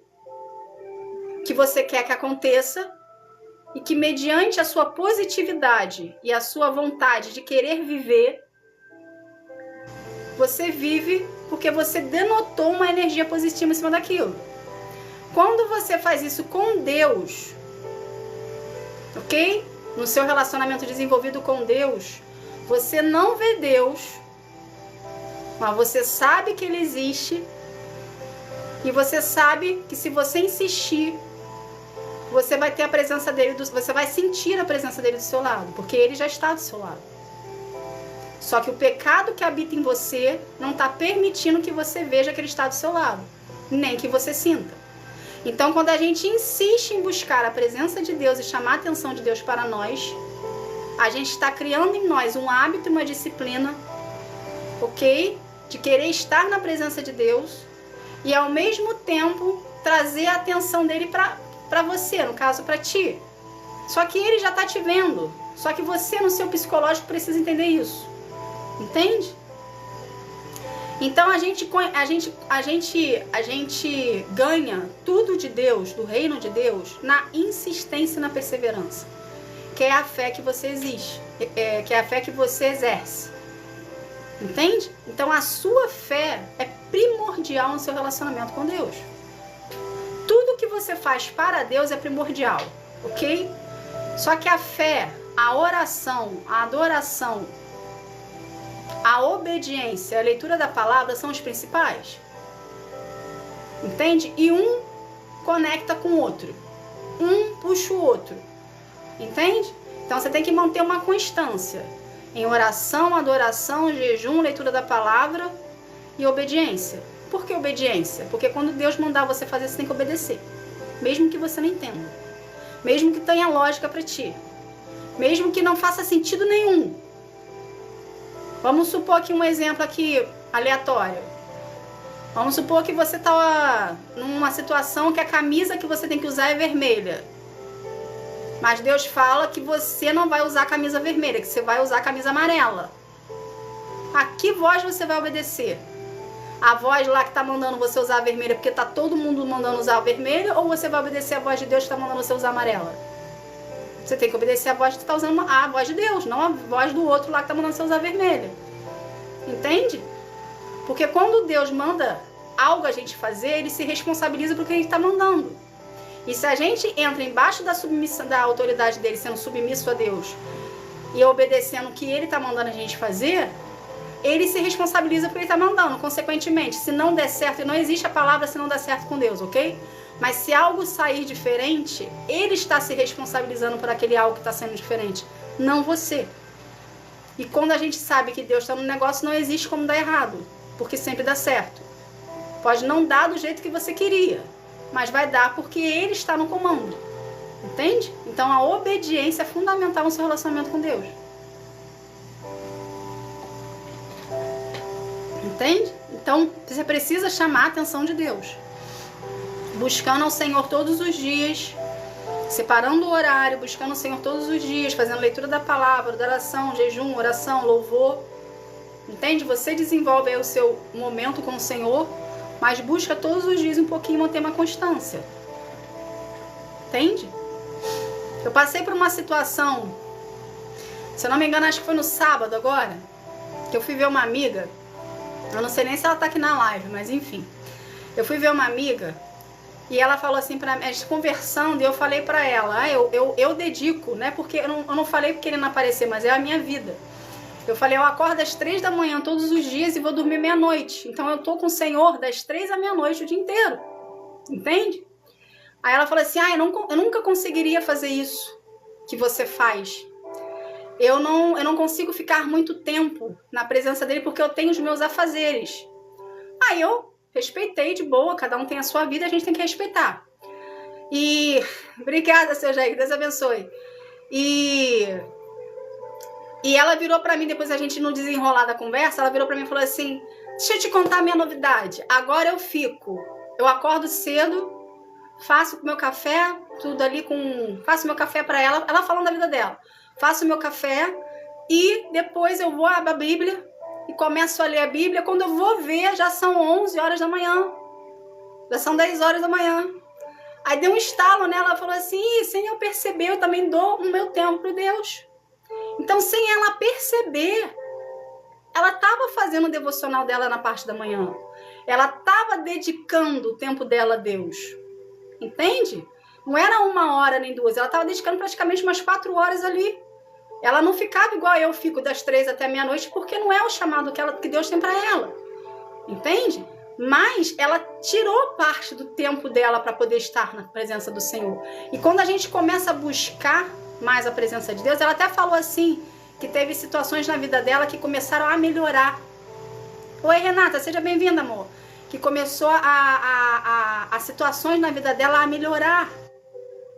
que você quer que aconteça e que, mediante a sua positividade e a sua vontade de querer viver, você vive porque você denotou uma energia positiva em cima daquilo. Quando você faz isso com Deus, ok? No seu relacionamento desenvolvido com Deus, você não vê Deus, mas você sabe que Ele existe e você sabe que, se você insistir, você vai ter a presença dele, você vai sentir a presença dele do seu lado, porque ele já está do seu lado. Só que o pecado que habita em você não está permitindo que você veja que ele está do seu lado, nem que você sinta. Então, quando a gente insiste em buscar a presença de Deus e chamar a atenção de Deus para nós, a gente está criando em nós um hábito e uma disciplina, ok? De querer estar na presença de Deus e, ao mesmo tempo, trazer a atenção dele para você, no caso, para ti. Só que ele já está te vendo. Só que você, no seu psicológico, precisa entender isso. Entende? Então a gente ganha tudo de Deus, do reino de Deus, na insistência e na perseverança, que é a fé que você existe, que é a fé que você exerce. Entende? Então a sua fé é primordial no seu relacionamento com Deus. Tudo que você faz para Deus é primordial, ok? Só que a fé, a oração, a adoração, a obediência, a leitura da palavra são os principais. Entende? E um conecta com o outro. Um puxa o outro. Entende? Então você tem que manter uma constância em oração, adoração, jejum, leitura da palavra e obediência. Por que obediência? Porque quando Deus mandar você fazer, você tem que obedecer. Mesmo que você não entenda. Mesmo que tenha lógica para ti. Mesmo que não faça sentido nenhum. Vamos supor aqui um exemplo aqui aleatório. Vamos supor que você está numa situação que a camisa que você tem que usar é vermelha. Mas Deus fala que você não vai usar a camisa vermelha, que você vai usar a camisa amarela. A que voz você vai obedecer? A voz lá que está mandando você usar a vermelha porque está todo mundo mandando usar a vermelha, ou você vai obedecer a voz de Deus que está mandando você usar a amarela? Você tem que obedecer a voz que está usando, a voz de Deus, não a voz do outro lá que está mandando você usar a vermelha. Entende? Porque quando Deus manda algo a gente fazer, ele se responsabiliza por que ele está mandando. E se a gente entra embaixo da submissão, da autoridade dele, sendo submisso a Deus e obedecendo o que ele está mandando a gente fazer, ele se responsabiliza por ele está mandando. Consequentemente, se não der certo, e não existe a palavra se não der certo com Deus, ok? Mas se algo sair diferente, ele está se responsabilizando por aquele algo que está sendo diferente, não você. E quando a gente sabe que Deus está no negócio, não existe como dar errado, porque sempre dá certo. Pode não dar do jeito que você queria, mas vai dar porque ele está no comando. Entende? Então a obediência é fundamental no seu relacionamento com Deus. Entende? Então você precisa chamar a atenção de Deus. Buscando ao Senhor todos os dias, separando o horário, buscando o Senhor todos os dias, fazendo leitura da palavra, adoração, jejum, oração, louvor. Entende? Você desenvolve aí o seu momento com o Senhor, mas busca todos os dias um pouquinho manter uma constância. Entende? Eu passei por uma situação, se eu não me engano, acho que foi no sábado agora, que eu fui ver uma amiga. Eu não sei nem se ela tá aqui na live, mas enfim. Eu fui ver uma amiga e ela falou assim pra mim, a gente conversando, e eu falei pra ela, eu dedico, né? Porque eu não falei porque ele não aparecer, mas é a minha vida. Eu falei, eu acordo às 3 da manhã todos os dias e vou dormir meia-noite. Então eu tô com o Senhor das 3 à meia-noite o dia inteiro. Entende? Aí ela falou assim, eu nunca conseguiria fazer isso que você faz. Eu não consigo ficar muito tempo na presença dele porque eu tenho os meus afazeres. Aí eu respeitei de boa, cada um tem a sua vida, a gente tem que respeitar. E obrigada, seu Jair, Deus abençoe. E ela virou pra mim, depois a gente no desenrolar da conversa, ela virou pra mim e falou assim, deixa eu te contar a minha novidade. Agora eu acordo cedo, faço meu café, tudo ali faço meu café pra ela falando da vida dela. Faço meu café e depois eu vou abrir a Bíblia e começo a ler a Bíblia. Quando eu vou ver, já são 11 horas da manhã. Já são 10 horas da manhã. Aí deu um estalo nela, ela falou assim, sem eu perceber, eu também dou o meu tempo para Deus. Então, sem ela perceber, ela estava fazendo o devocional dela na parte da manhã. Ela estava dedicando o tempo dela a Deus. Entende? Não era 1 hora nem 2, ela estava dedicando praticamente umas 4 horas ali. Ela não ficava igual eu fico das 3 até meia-noite, porque não é o chamado que Deus tem para ela. Entende? Mas ela tirou parte do tempo dela para poder estar na presença do Senhor. E quando a gente começa a buscar mais a presença de Deus, ela até falou assim, que teve situações na vida dela que começaram a melhorar. Oi, Renata, seja bem-vinda, amor. Que começou a situações na vida dela a melhorar,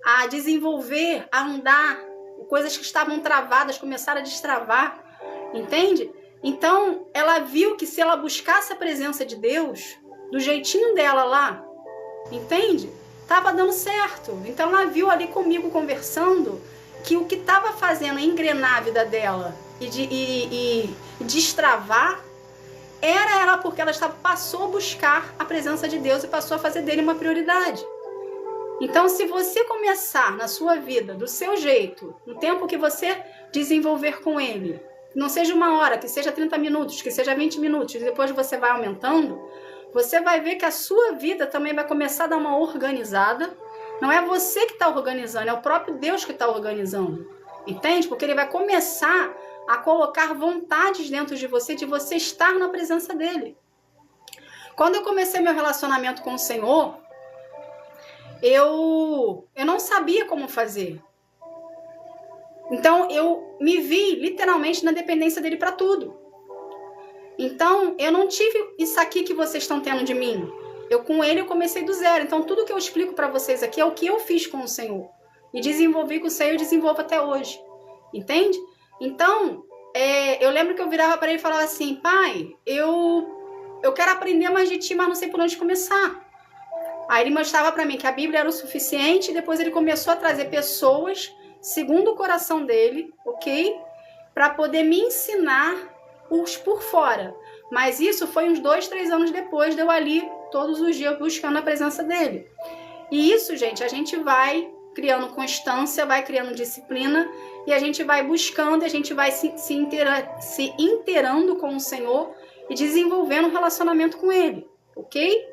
a desenvolver, a andar. Coisas que estavam travadas começaram a destravar, entende? Então, ela viu que se ela buscasse a presença de Deus, do jeitinho dela lá, entende? Tava dando certo. Então, ela viu ali comigo conversando que o que estava fazendo engrenar a vida dela e destravar era ela porque ela passou a buscar a presença de Deus e passou a fazer dele uma prioridade. Então, se você começar na sua vida do seu jeito, no tempo que você desenvolver com ele, não seja 1 hora, que seja 30 minutos, que seja 20 minutos, e depois você vai aumentando, você vai ver que a sua vida também vai começar a dar uma organizada. Não é você que está organizando, é o próprio Deus que está organizando. Entende? Porque ele vai começar a colocar vontades dentro de você estar na presença dele. Quando eu comecei meu relacionamento com o Senhor, eu não sabia como fazer. Então, eu me vi literalmente na dependência dele para tudo. Então, eu não tive isso aqui que vocês estão tendo de mim. Com ele eu comecei do zero. Então, tudo que eu explico para vocês aqui é o que eu fiz com o Senhor. E desenvolvi com o Senhor e desenvolvo até hoje. Entende? Então, eu lembro que eu virava para ele e falava assim: pai, eu quero aprender mais de ti, mas não sei por onde começar. Aí ele mostrava para mim que a Bíblia era o suficiente. E depois ele começou a trazer pessoas segundo o coração dele, ok? Para poder me ensinar os por fora. Mas isso foi uns 2, 3 anos depois de eu ali todos os dias buscando a presença dele. E isso, gente, a gente vai criando constância, vai criando disciplina e a gente vai buscando, a gente vai se inteirando com o Senhor e desenvolvendo um relacionamento com ele, ok?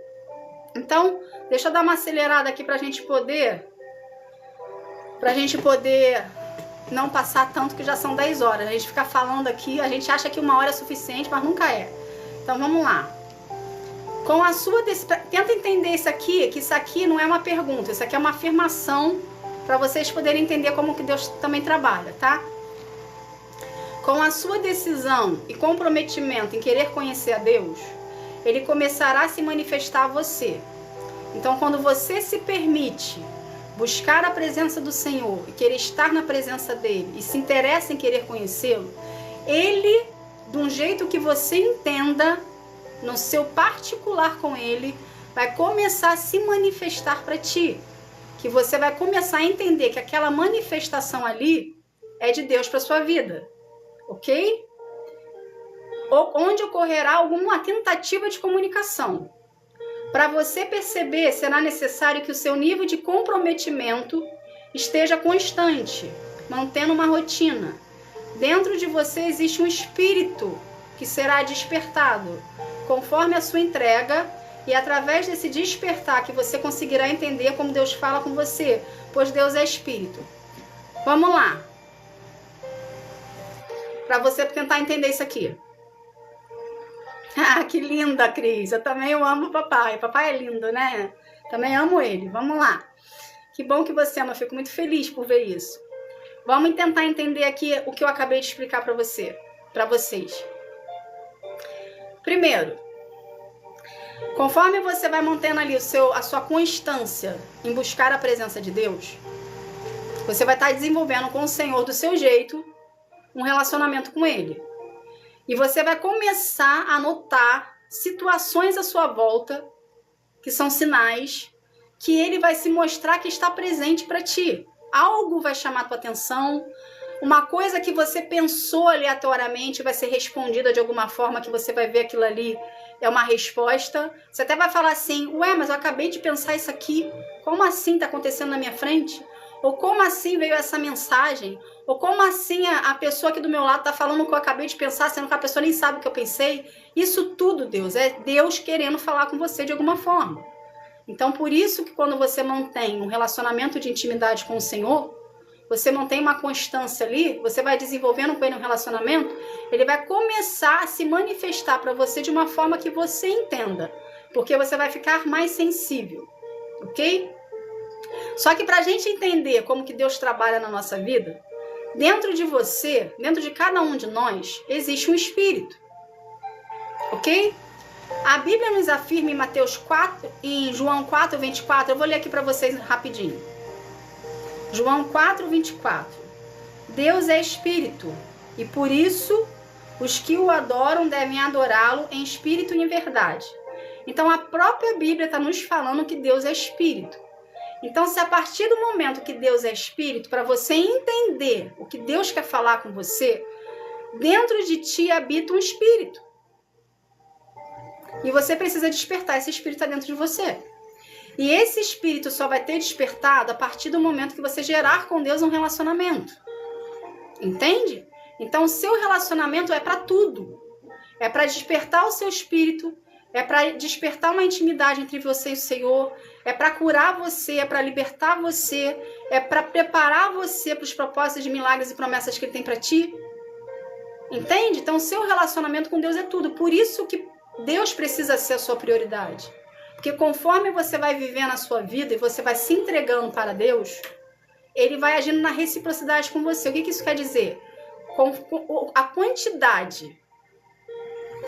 Então, deixa eu dar uma acelerada aqui pra gente poder não passar tanto, que já são 10 horas. A gente fica falando aqui, a gente acha que 1 hora é suficiente, mas nunca é. Então vamos lá. Com a sua tenta entender isso aqui, que isso aqui não é uma pergunta, isso aqui é uma afirmação para vocês poderem entender como que Deus também trabalha, tá? Com a sua decisão e comprometimento em querer conhecer a Deus, ele começará a se manifestar a você. Então, quando você se permite buscar a presença do Senhor e querer estar na presença dele e se interessa em querer conhecê-lo, ele, de um jeito que você entenda, no seu particular com ele, vai começar a se manifestar para ti. Que você vai começar a entender que aquela manifestação ali é de Deus para sua vida. Ok? Onde ocorrerá alguma tentativa de comunicação. Para você perceber, será necessário que o seu nível de comprometimento esteja constante, mantendo uma rotina. Dentro de você existe um espírito que será despertado, conforme a sua entrega, e através desse despertar que você conseguirá entender como Deus fala com você, pois Deus é espírito. Vamos lá. Para você tentar entender isso aqui. Ah, que linda, Cris. Eu também amo o papai. O papai é lindo, né? Também amo ele. Vamos lá. Que bom que você ama. Eu fico muito feliz por ver isso. Vamos tentar entender aqui o que eu acabei de explicar para vocês. Primeiro, conforme você vai mantendo ali a sua constância em buscar a presença de Deus, você vai estar desenvolvendo com o Senhor do seu jeito um relacionamento com Ele. E você vai começar a notar situações à sua volta que são sinais que Ele vai se mostrar que está presente para ti. Algo vai chamar a tua atenção, uma coisa que você pensou aleatoriamente vai ser respondida de alguma forma, que você vai ver aquilo ali é uma resposta. Você até vai falar assim: ué, mas eu acabei de pensar isso aqui, como assim está acontecendo na minha frente? Ou como assim veio essa mensagem? Ou como assim a pessoa aqui do meu lado está falando o que eu acabei de pensar, sendo que a pessoa nem sabe o que eu pensei? Isso tudo, Deus, é Deus querendo falar com você de alguma forma. Então, por isso que quando você mantém um relacionamento de intimidade com o Senhor, você mantém uma constância ali, você vai desenvolvendo com ele um relacionamento, ele vai começar a se manifestar para você de uma forma que você entenda, porque você vai ficar mais sensível, ok? Só que para a gente entender como que Deus trabalha na nossa vida, dentro de você, dentro de cada um de nós, existe um espírito, ok? A Bíblia nos afirma em Mateus 4 e em João 4, 24, eu vou ler aqui para vocês rapidinho. João 4, 24. Deus é espírito, e por isso os que o adoram devem adorá-lo em espírito e em verdade. Então a própria Bíblia está nos falando que Deus é espírito. Então, se a partir do momento que Deus é espírito, para você entender o que Deus quer falar com você, dentro de ti habita um espírito. E você precisa despertar esse espírito dentro de você. E esse espírito só vai ter despertado a partir do momento que você gerar com Deus um relacionamento. Entende? Então, o seu relacionamento é para tudo. É para despertar o seu espírito, é para despertar uma intimidade entre você e o Senhor, é para curar você, é para libertar você, é para preparar você para os propósitos de milagres e promessas que Ele tem para ti. Entende? Então, o seu relacionamento com Deus é tudo. Por isso que Deus precisa ser a sua prioridade. Porque conforme você vai vivendo a sua vida e você vai se entregando para Deus, Ele vai agindo na reciprocidade com você. O que isso quer dizer? A quantidade.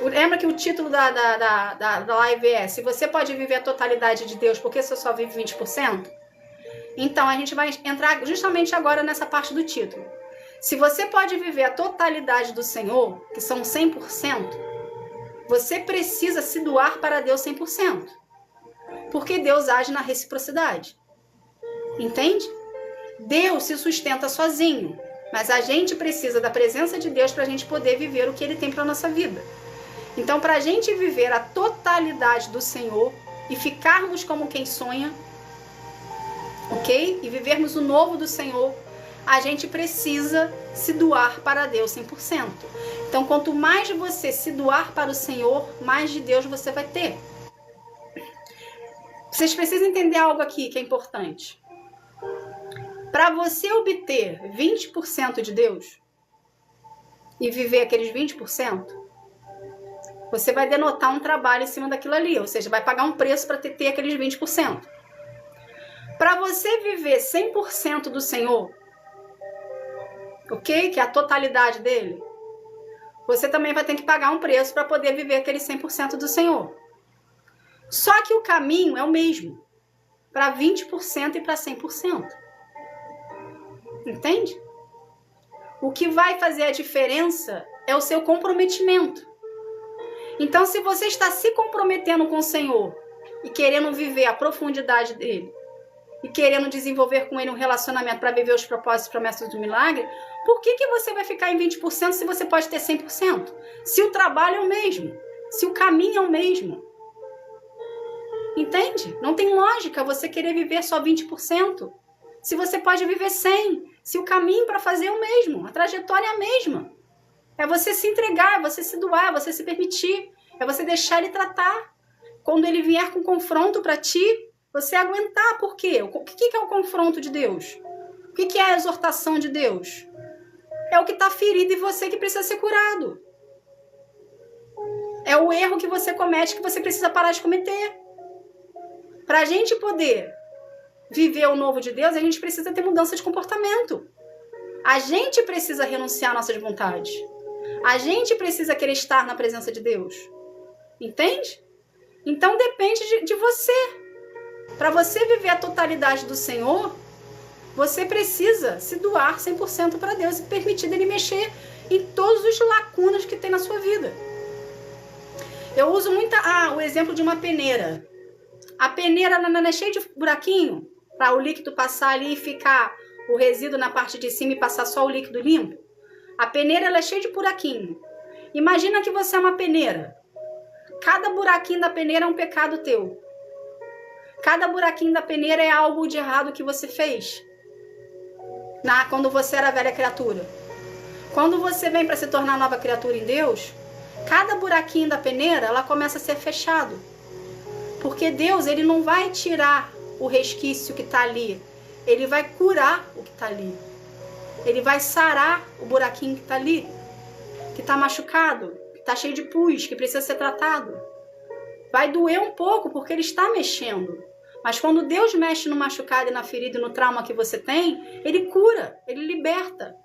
Lembra que o título da live é: se você pode viver a totalidade de Deus, por que você só vive 20%? Então, a gente vai entrar justamente agora nessa parte do título. Se você pode viver a totalidade do Senhor, que são 100%, você precisa se doar para Deus 100%. Porque Deus age na reciprocidade. Entende? Deus se sustenta sozinho, mas a gente precisa da presença de Deus para a gente poder viver o que Ele tem para a nossa vida. Então, para a gente viver a totalidade do Senhor e ficarmos como quem sonha, ok? E vivermos o novo do Senhor, a gente precisa se doar para Deus 100%. Então, quanto mais você se doar para o Senhor, mais de Deus você vai ter. Vocês precisam entender algo aqui que é importante. Para você obter 20% de Deus e viver aqueles 20%, você vai denotar um trabalho em cima daquilo ali, ou seja, vai pagar um preço para ter aqueles 20%. Para você viver 100% do Senhor, ok? Que é a totalidade dele, você também vai ter que pagar um preço para poder viver aquele 100% do Senhor. Só que o caminho é o mesmo, para 20% e para 100%. Entende? O que vai fazer a diferença é o seu comprometimento. Então, se você está se comprometendo com o Senhor e querendo viver a profundidade dele, e querendo desenvolver com ele um relacionamento para viver os propósitos e promessas do milagre, por que você vai ficar em 20% se você pode ter 100%? Se o trabalho é o mesmo, se o caminho é o mesmo. Entende? Não tem lógica você querer viver só 20%, se você pode viver 100%, se o caminho para fazer é o mesmo, a trajetória é a mesma. É você se entregar, é você se doar, é você se permitir, é você deixar ele tratar. Quando ele vier com confronto para ti, você aguentar. Por quê? O que é o confronto de Deus? O que é a exortação de Deus? É o que está ferido em você que precisa ser curado. É o erro que você comete que você precisa parar de cometer. Para a gente poder viver o novo de Deus, a gente precisa ter mudança de comportamento. A gente precisa renunciar às nossas vontades. A gente precisa querer estar na presença de Deus. Entende? Então depende de você. Para você viver a totalidade do Senhor, você precisa se doar 100% para Deus e permitir Ele mexer em todas as lacunas que tem na sua vida. Eu uso muito o exemplo de uma peneira. A peneira não é cheia de buraquinho para o líquido passar ali e ficar o resíduo na parte de cima e passar só o líquido limpo. A peneira ela é cheia de buraquinho. Imagina que você é uma peneira. Cada buraquinho da peneira é um pecado teu. Cada buraquinho da peneira é algo de errado que você fez. Quando você era velha criatura. Quando você vem para se tornar nova criatura em Deus, cada buraquinho da peneira ela começa a ser fechado. Porque Deus ele não vai tirar o resquício que está ali. Ele vai curar o que está ali. Ele vai sarar o buraquinho que está ali, que está machucado, que está cheio de pus, que precisa ser tratado. Vai doer um pouco porque ele está mexendo. Mas quando Deus mexe no machucado e na ferida e no trauma que você tem, ele cura, ele liberta.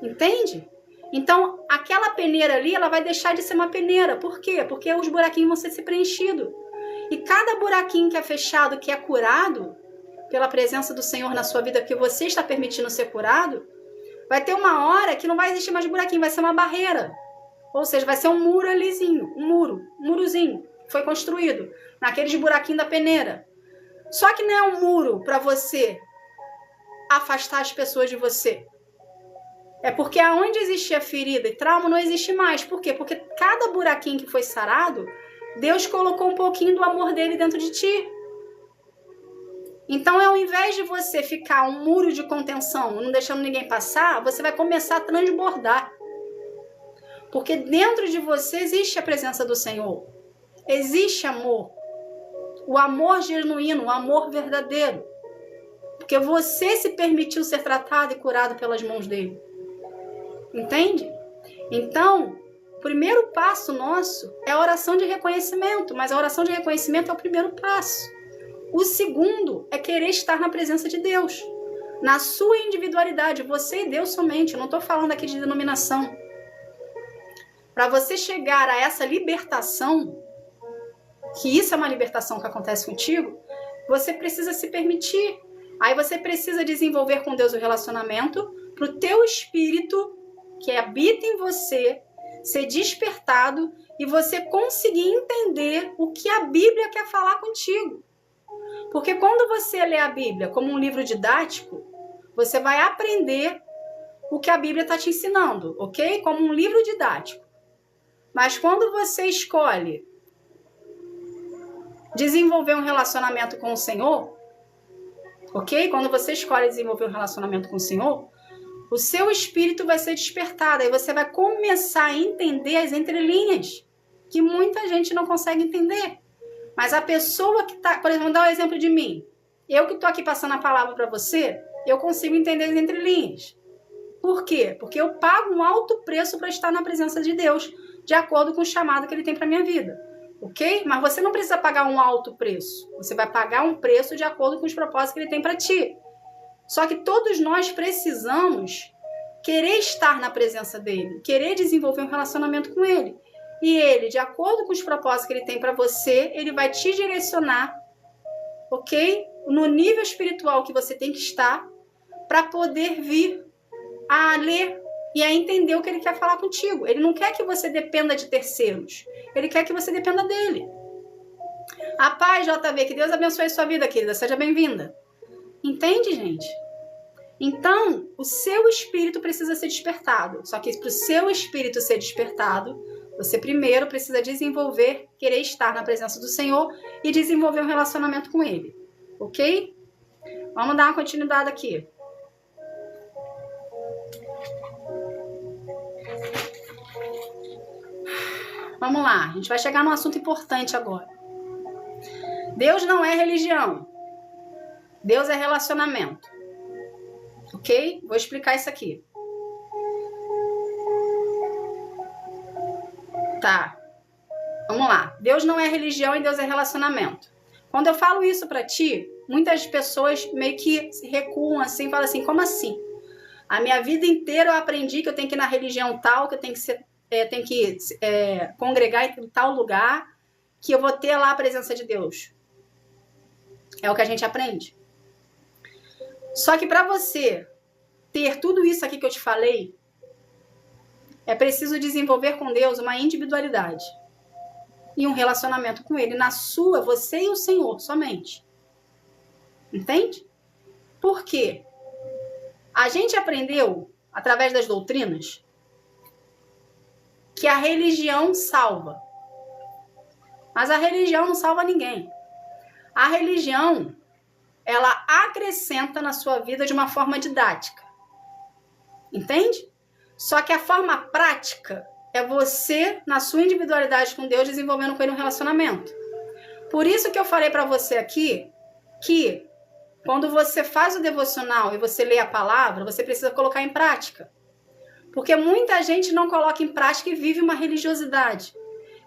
Entende? Então, aquela peneira ali, ela vai deixar de ser uma peneira. Por quê? Porque os buraquinhos vão ser preenchidos. E cada buraquinho que é fechado, que é curado, pela presença do Senhor na sua vida, que você está permitindo ser curado, vai ter uma hora que não vai existir mais buraquinho, vai ser uma barreira. Ou seja, vai ser um muro alizinho, um murozinho, que foi construído naqueles buraquinhos da peneira. Só que não é um muro para você afastar as pessoas de você. É porque aonde existia ferida e trauma não existe mais. Por quê? Porque cada buraquinho que foi sarado Deus colocou um pouquinho do amor dele dentro de ti. Então, ao invés de você ficar um muro de contenção, não deixando ninguém passar, você vai começar a transbordar. Porque dentro de você existe a presença do Senhor. Existe amor. O amor genuíno, o amor verdadeiro. Porque você se permitiu ser tratado e curado pelas mãos dele. Entende? Então, o primeiro passo nosso é a oração de reconhecimento. Mas a oração de reconhecimento é o primeiro passo. O segundo é querer estar na presença de Deus. Na sua individualidade, você e Deus somente. Eu não estou falando aqui de denominação. Para você chegar a essa libertação, que isso é uma libertação que acontece contigo, você precisa se permitir. Aí você precisa desenvolver com Deus o relacionamento para o teu espírito, que habita em você, ser despertado e você conseguir entender o que a Bíblia quer falar contigo. Porque quando você lê a Bíblia como um livro didático, você vai aprender o que a Bíblia está te ensinando, ok? Como um livro didático. Mas quando você escolhe desenvolver um relacionamento com o Senhor, ok? Quando você escolhe desenvolver um relacionamento com o Senhor, o seu espírito vai ser despertado. Aí você vai começar a entender as entrelinhas que muita gente não consegue entender. Mas a pessoa que está... Por exemplo, vou dar um exemplo de mim. Eu que estou aqui passando a palavra para você, eu consigo entender as entrelinhas. Por quê? Porque eu pago um alto preço para estar na presença de Deus, de acordo com o chamado que Ele tem para minha vida. Ok? Mas você não precisa pagar um alto preço. Você vai pagar um preço de acordo com os propósitos que Ele tem para ti. Só que todos nós precisamos querer estar na presença dEle, querer desenvolver um relacionamento com Ele. E Ele, de acordo com os propósitos que Ele tem para você, Ele vai te direcionar, ok? No nível espiritual que você tem que estar, para poder vir a ler e a entender o que Ele quer falar contigo. Ele não quer que você dependa de terceiros. Ele quer que você dependa dEle. A paz, JV, que Deus abençoe a sua vida, querida. Seja bem-vinda. Entende, gente? Então, o seu espírito precisa ser despertado. Só que para o seu espírito ser despertado, você primeiro precisa desenvolver, querer estar na presença do Senhor e desenvolver um relacionamento com Ele. Ok? Vamos dar uma continuidade aqui. Vamos lá, a gente vai chegar num assunto importante agora. Deus não é religião. Deus é relacionamento. Ok? Vou explicar isso aqui. Tá. Vamos lá. Deus não é religião e Deus é relacionamento. Quando eu falo isso pra ti, muitas pessoas meio que se recuam assim, falam assim, como assim? A minha vida inteira eu aprendi que eu tenho que ir na religião tal, que eu tenho que ser... tem que congregar em tal lugar, que eu vou ter lá a presença de Deus. É o que a gente aprende. Só que para você ter tudo isso aqui que eu te falei, é preciso desenvolver com Deus uma individualidade e um relacionamento com Ele, na sua, você e o Senhor, somente. Entende? Por quê? A gente aprendeu, através das doutrinas, que a religião salva. Mas a religião não salva ninguém. A religião, ela acrescenta na sua vida de uma forma didática. Entende? Só que a forma prática é você, na sua individualidade com Deus, desenvolvendo com Ele um relacionamento. Por isso que eu falei para você aqui, que quando você faz o devocional e você lê a palavra, você precisa colocar em prática. Porque muita gente não coloca em prática e vive uma religiosidade.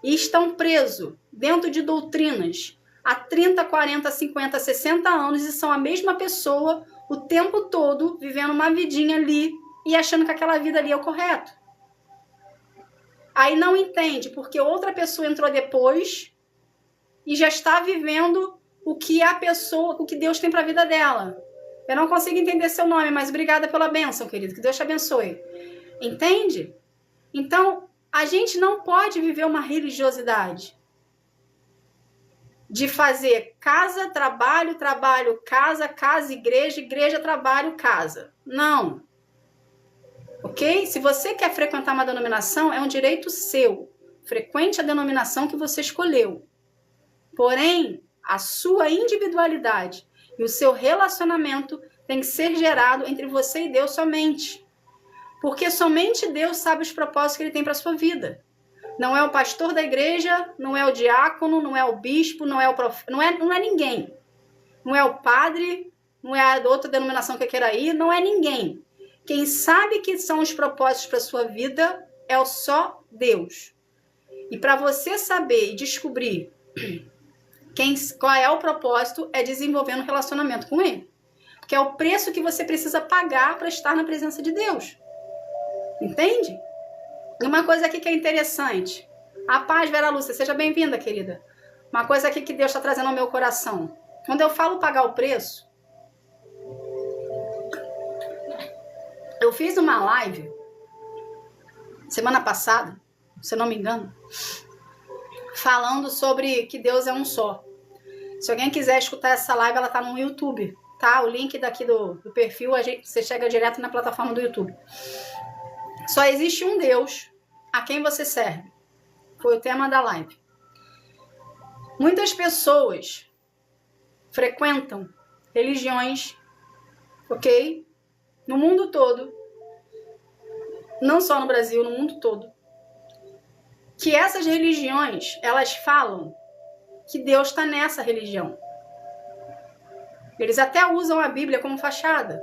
E estão presos dentro de doutrinas há 30, 40, 50, 60 anos e são a mesma pessoa o tempo todo vivendo uma vidinha ali e achando que aquela vida ali é o correto. Aí não entende porque outra pessoa entrou depois e já está vivendo o que a pessoa, o que Deus tem para a vida dela. Eu não consigo entender seu nome, mas obrigada pela bênção, querido. Que Deus te abençoe. Entende? Então, a gente não pode viver uma religiosidade de fazer casa, trabalho, trabalho, casa, casa, igreja, igreja, trabalho, casa. Não. Ok? Se você quer frequentar uma denominação, é um direito seu. frequente a denominação que você escolheu. Porém, a sua individualidade e o seu relacionamento tem que ser gerado entre você e Deus somente. Porque somente Deus sabe os propósitos que Ele tem para a sua vida. Não é o pastor da igreja, não é o diácono, não é o bispo, não é o profeta, não é ninguém. Não é o padre, não é a outra denominação que eu queira ir, não é ninguém. Quem sabe que são os propósitos para a sua vida é só Deus. E para você saber e descobrir qual é o propósito, é desenvolvendo um relacionamento com Ele. Porque é o preço que você precisa pagar para estar na presença de Deus. Entende? E uma coisa aqui que é interessante. A paz, Vera Lúcia, seja bem-vinda, querida. Uma coisa aqui que Deus está trazendo ao meu coração. Quando eu falo pagar o preço, eu fiz uma live semana passada, se eu não me engano, falando sobre que Deus é um só. Se alguém quiser escutar essa live, ela tá no YouTube, tá? O link daqui do perfil, você chega direto na plataforma do YouTube. Só existe um Deus a quem você serve. Foi o tema da live. Muitas pessoas frequentam religiões, ok? No mundo todo, não só no Brasil, no mundo todo, que essas religiões, elas falam que Deus está nessa religião. Eles até usam a Bíblia como fachada.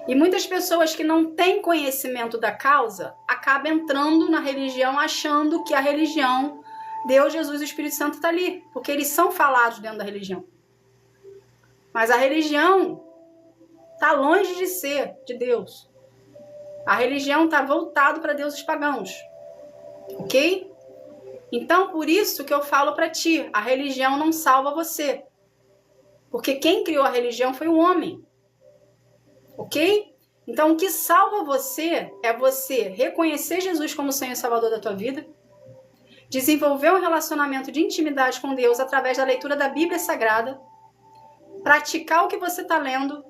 E muitas pessoas que não têm conhecimento da causa acabam entrando na religião achando que a religião, Deus, Jesus e o Espírito Santo está ali, porque eles são falados dentro da religião. Mas a religião está longe de ser de Deus. A religião está voltada para deuses pagãos. Ok? Então, por isso que eu falo para ti, a religião não salva você. Porque quem criou a religião foi o homem. Ok? Então, o que salva você é você reconhecer Jesus como Senhor e Salvador da tua vida, desenvolver um relacionamento de intimidade com Deus através da leitura da Bíblia Sagrada, praticar o que você está lendo,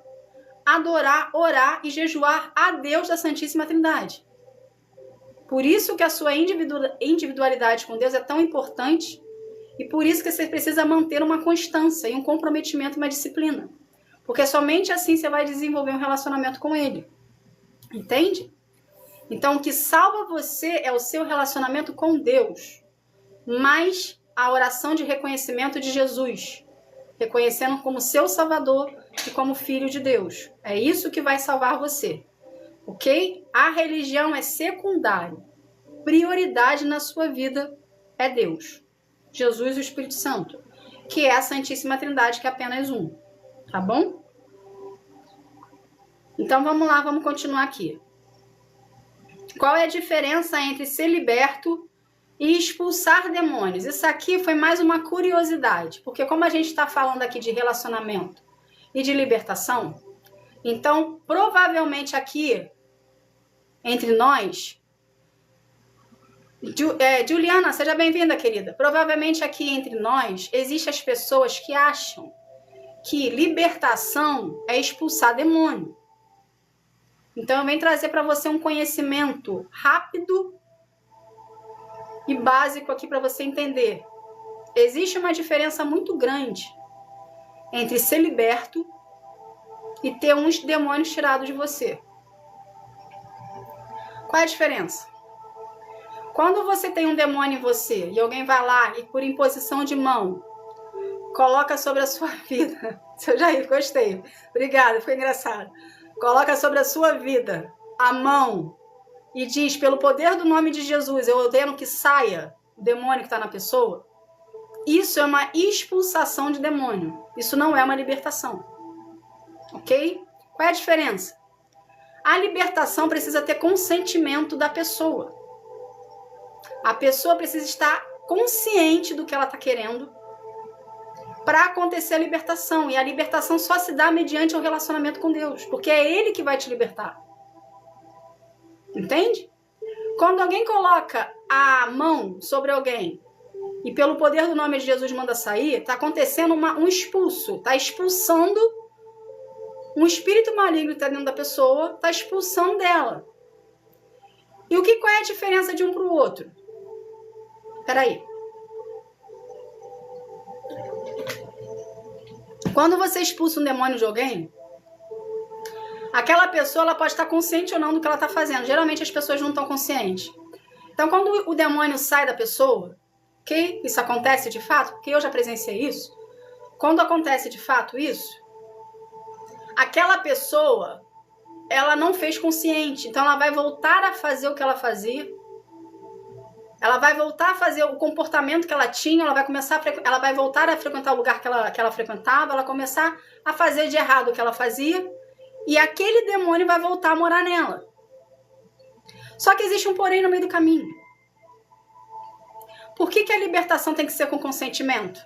adorar, orar e jejuar a Deus da Santíssima Trindade. Por isso que a sua individualidade com Deus é tão importante e por isso que você precisa manter uma constância e um comprometimento, uma disciplina. Porque somente assim você vai desenvolver um relacionamento com Ele. Entende? Então, o que salva você é o seu relacionamento com Deus, mais a oração de reconhecimento de Jesus, reconhecendo como seu Salvador e como Filho de Deus. É isso que vai salvar você. Ok? A religião é secundário. Prioridade na sua vida é Deus, Jesus e o Espírito Santo, que é a Santíssima Trindade, que é apenas um. Tá bom? Então vamos lá, vamos continuar aqui. Qual é a diferença entre ser liberto e expulsar demônios? Isso aqui foi mais uma curiosidade, porque como a gente está falando aqui de relacionamento e de libertação, então provavelmente aqui entre nós, Juliana, seja bem-vinda, querida. Provavelmente aqui entre nós existem as pessoas que acham que libertação é expulsar demônio. Então eu venho trazer para você um conhecimento rápido e básico aqui para você entender. Existe uma diferença muito grande entre ser liberto e ter uns demônios tirados de você. Qual é a diferença? Quando você tem um demônio em você e alguém vai lá e por imposição de mão coloca sobre a sua vida. Eu já gostei. Obrigada, foi engraçado. Coloca sobre a sua vida a mão e diz, pelo poder do nome de Jesus, eu ordeno que saia o demônio que está na pessoa. Isso é uma expulsação de demônio. Isso não é uma libertação. Ok? Qual é a diferença? A libertação precisa ter consentimento da pessoa. A pessoa precisa estar consciente do que ela está querendo para acontecer a libertação. E a libertação só se dá mediante o relacionamento com Deus, porque é Ele que vai te libertar. Entende? Quando alguém coloca a mão sobre alguém e pelo poder do nome de Jesus manda sair, está acontecendo um expulso, está expulsando um espírito maligno que está dentro da pessoa, está expulsando dela. E qual é a diferença de um para o outro? Peraí. Quando você expulsa um demônio de alguém, aquela pessoa ela pode estar consciente ou não do que ela está fazendo. Geralmente as pessoas não estão conscientes. Então, quando o demônio sai da pessoa, ok? Isso acontece de fato, porque eu já presenciei isso. Quando acontece de fato isso, aquela pessoa, ela não fez consciente. Então, ela vai voltar a fazer o que ela fazia. Ela vai voltar a fazer o comportamento que ela tinha, ela vai voltar a frequentar o lugar que ela frequentava, ela começar a fazer de errado o que ela fazia, e aquele demônio vai voltar a morar nela. Só que existe um porém no meio do caminho. Por que a libertação tem que ser com consentimento?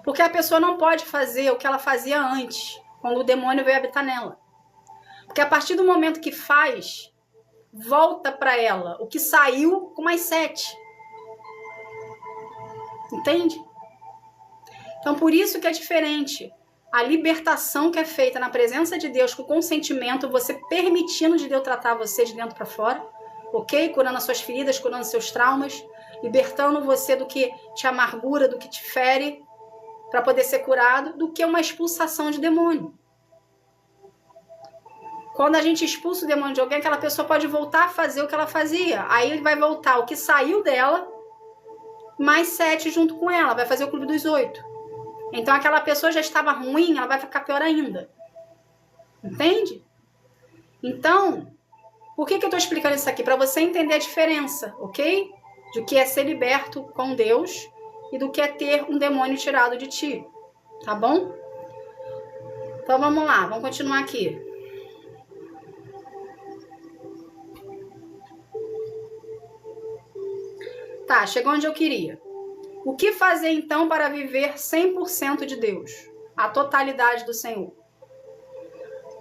Porque a pessoa não pode fazer o que ela fazia antes, quando o demônio veio habitar nela. Porque a partir do momento que faz, volta para ela o que saiu com mais 7. Entende? Então, por isso que é diferente. A libertação que é feita na presença de Deus, com consentimento, você permitindo de Deus tratar você de dentro para fora, ok? Curando as suas feridas, curando seus traumas, libertando você do que te amargura, do que te fere, para poder ser curado, do que uma expulsação de demônio. Quando a gente expulsa o demônio de alguém, aquela pessoa pode voltar a fazer o que ela fazia. Aí ele vai voltar o que saiu dela, mais 7 junto com ela. Vai fazer o clube dos 8. Então aquela pessoa já estava ruim, ela vai ficar pior ainda. Entende? Então, por que eu estou explicando isso aqui? Para você entender a diferença, ok? Do que é ser liberto com Deus e do que é ter um demônio tirado de ti. Tá bom? Então vamos lá, vamos continuar aqui. Tá, chegou onde eu queria. O que fazer então para viver 100% de Deus? A totalidade do Senhor.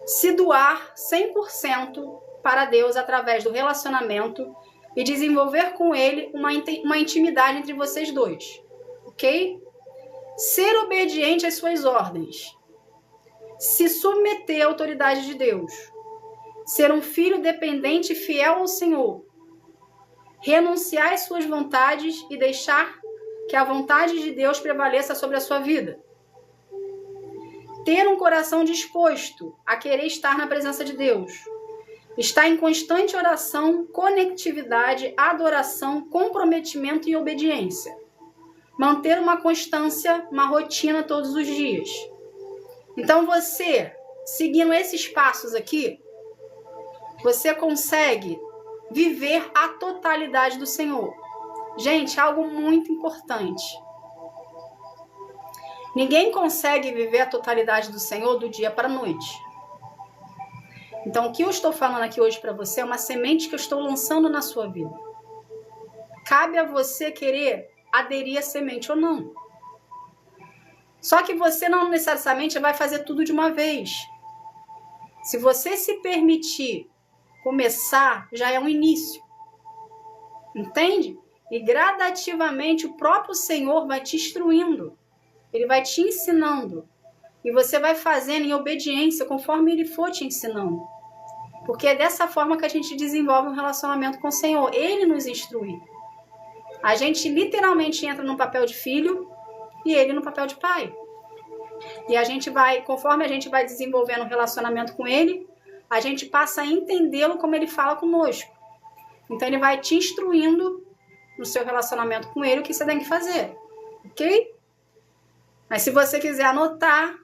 Se doar 100% para Deus através do relacionamento e desenvolver com Ele uma intimidade entre vocês dois. Ok? Ser obediente às suas ordens. Se submeter à autoridade de Deus. Ser um filho dependente e fiel ao Senhor. Renunciar às suas vontades e deixar que a vontade de Deus prevaleça sobre a sua vida. Ter um coração disposto a querer estar na presença de Deus. Estar em constante oração, conectividade, adoração, comprometimento e obediência. Manter uma constância, uma rotina todos os dias. Então você, seguindo esses passos aqui, você consegue viver a totalidade do Senhor. Gente, algo muito importante. Ninguém consegue viver a totalidade do Senhor do dia para a noite. Então, o que eu estou falando aqui hoje para você é uma semente que eu estou lançando na sua vida. Cabe a você querer aderir à semente ou não. Só que você não necessariamente vai fazer tudo de uma vez. Se você se permitir começar, já é um início. Entende? E gradativamente o próprio Senhor vai te instruindo. Ele vai te ensinando. E você vai fazendo em obediência conforme Ele for te ensinando. Porque é dessa forma que a gente desenvolve um relacionamento com o Senhor. Ele nos instrui. A gente literalmente entra no papel de filho e Ele no papel de pai. E a gente vai, conforme a gente vai desenvolvendo um relacionamento com Ele, a gente passa a entendê-lo como Ele fala conosco. Então Ele vai te instruindo no seu relacionamento com Ele o que você tem que fazer. Ok? Mas se você quiser anotar,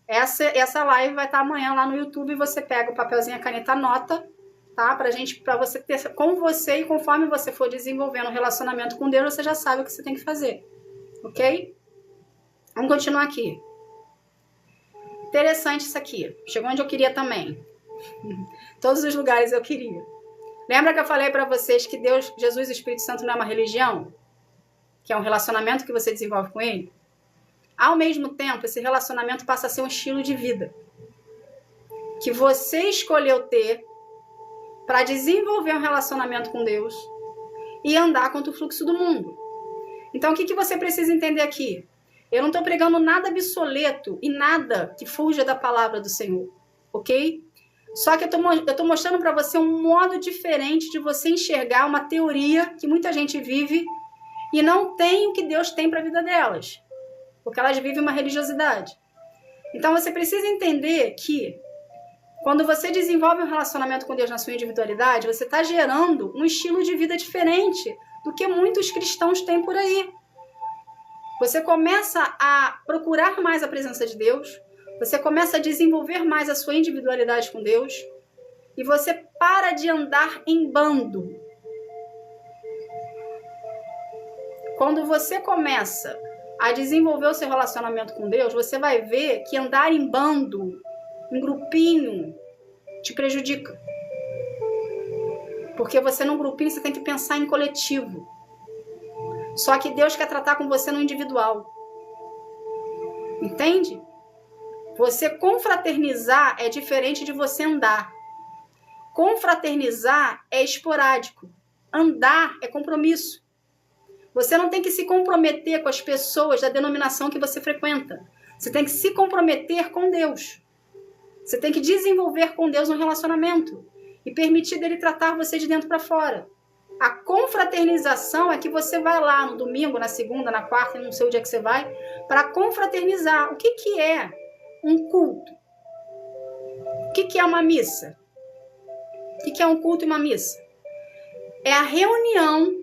essa live vai estar amanhã lá no YouTube e você pega o papelzinho, a caneta, anota, tá? Pra você ter com você e conforme você for desenvolvendo um relacionamento com Deus, você já sabe o que você tem que fazer. Ok? Vamos continuar aqui. Interessante isso aqui. Chegou onde eu queria também. Todos os lugares eu queria. Lembra que eu falei para vocês que Deus, Jesus e o Espírito Santo não é uma religião? Que é um relacionamento que você desenvolve com Ele? Ao mesmo tempo, esse relacionamento passa a ser um estilo de vida. Que você escolheu ter para desenvolver um relacionamento com Deus e andar contra o fluxo do mundo. Então, o que você precisa entender aqui? Eu não estou pregando nada obsoleto e nada que fuja da palavra do Senhor, ok? Só que eu estou mostrando para você um modo diferente de você enxergar uma teoria que muita gente vive e não têm o que Deus tem para a vida delas, porque elas vivem uma religiosidade. Então você precisa entender que quando você desenvolve um relacionamento com Deus na sua individualidade, você está gerando um estilo de vida diferente do que muitos cristãos têm por aí. Você começa a procurar mais a presença de Deus, você começa a desenvolver mais a sua individualidade com Deus, e você para de andar em bando. Quando você começa a desenvolver o seu relacionamento com Deus, você vai ver que andar em bando, em grupinho, te prejudica. Porque você num grupinho, você tem que pensar em coletivo. Só que Deus quer tratar com você no individual. Entende? Você confraternizar é diferente de você andar. Confraternizar é esporádico. Andar é compromisso. Você não tem que se comprometer com as pessoas da denominação que você frequenta. Você tem que se comprometer com Deus. Você tem que desenvolver com Deus um relacionamento e permitir dele tratar você de dentro para fora. A confraternização é que você vai lá no domingo, na segunda, na quarta, não sei o dia que você vai, para confraternizar. O que é um culto? O que é uma missa? O que é um culto e uma missa? É a reunião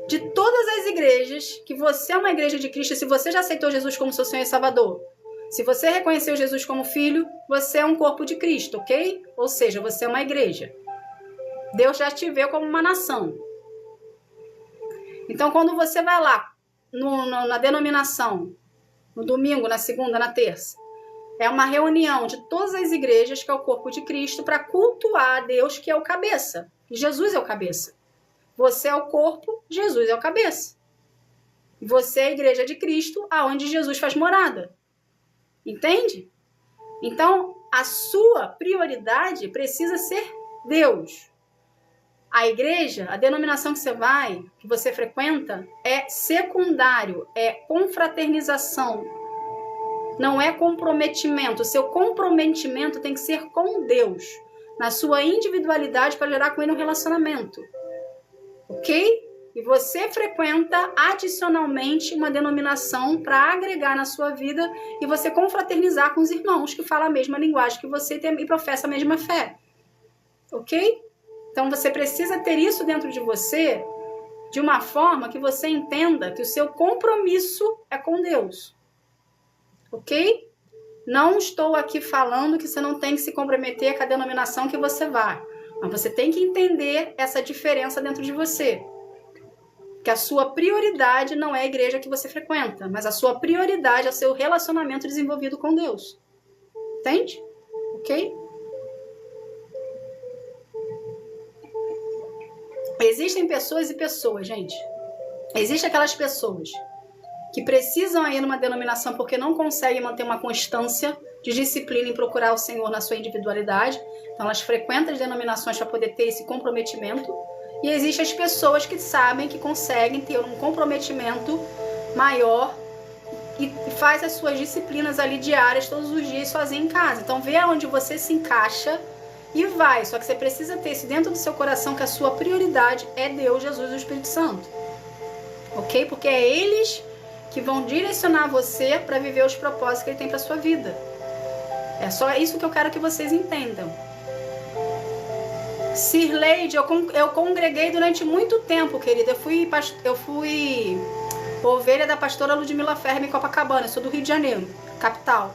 de todas as igrejas, que você é uma igreja de Cristo, se você já aceitou Jesus como seu Senhor e Salvador, se você reconheceu Jesus como filho, você é um corpo de Cristo, ok? Ou seja, você é uma igreja. Deus já te vê como uma nação. Então, quando você vai lá na denominação, no domingo, na segunda, na terça, é uma reunião de todas as igrejas, que é o corpo de Cristo, para cultuar a Deus, que é o cabeça. Jesus é o cabeça. Você é o corpo, Jesus é o cabeça. Você é a igreja de Cristo, aonde Jesus faz morada. Entende? Então, a sua prioridade precisa ser Deus. A igreja, a denominação que você vai, que você frequenta, é secundário, é confraternização. Não é comprometimento. O seu comprometimento tem que ser com Deus, na sua individualidade, para gerar com ele um relacionamento. Ok? E você frequenta adicionalmente uma denominação para agregar na sua vida e você confraternizar com os irmãos que falam a mesma linguagem que você e professa a mesma fé. Ok? Então você precisa ter isso dentro de você de uma forma que você entenda que o seu compromisso é com Deus. Ok? Não estou aqui falando que você não tem que se comprometer com a denominação que você vai. Mas você tem que entender essa diferença dentro de você. Que a sua prioridade não é a igreja que você frequenta, mas a sua prioridade é o seu relacionamento desenvolvido com Deus. Entende? Ok? Existem pessoas e pessoas, gente. Existem aquelas pessoas que precisam ir numa denominação porque não conseguem manter uma constância de disciplina em procurar o Senhor na sua individualidade. Então elas frequentam as denominações para poder ter esse comprometimento. E existem as pessoas que sabem que conseguem ter um comprometimento maior e faz as suas disciplinas ali diárias todos os dias sozinho em casa. Então vê onde você se encaixa e vai. Só que você precisa ter isso dentro do seu coração, que a sua prioridade é Deus, Jesus e o Espírito Santo. Ok? Porque é eles que vão direcionar você para viver os propósitos que ele tem para sua vida. É só isso que eu quero que vocês entendam. Sirleide, eu congreguei durante muito tempo, querida. Eu fui ovelha da pastora Ludmila Fermi em Copacabana. Eu sou do Rio de Janeiro, capital.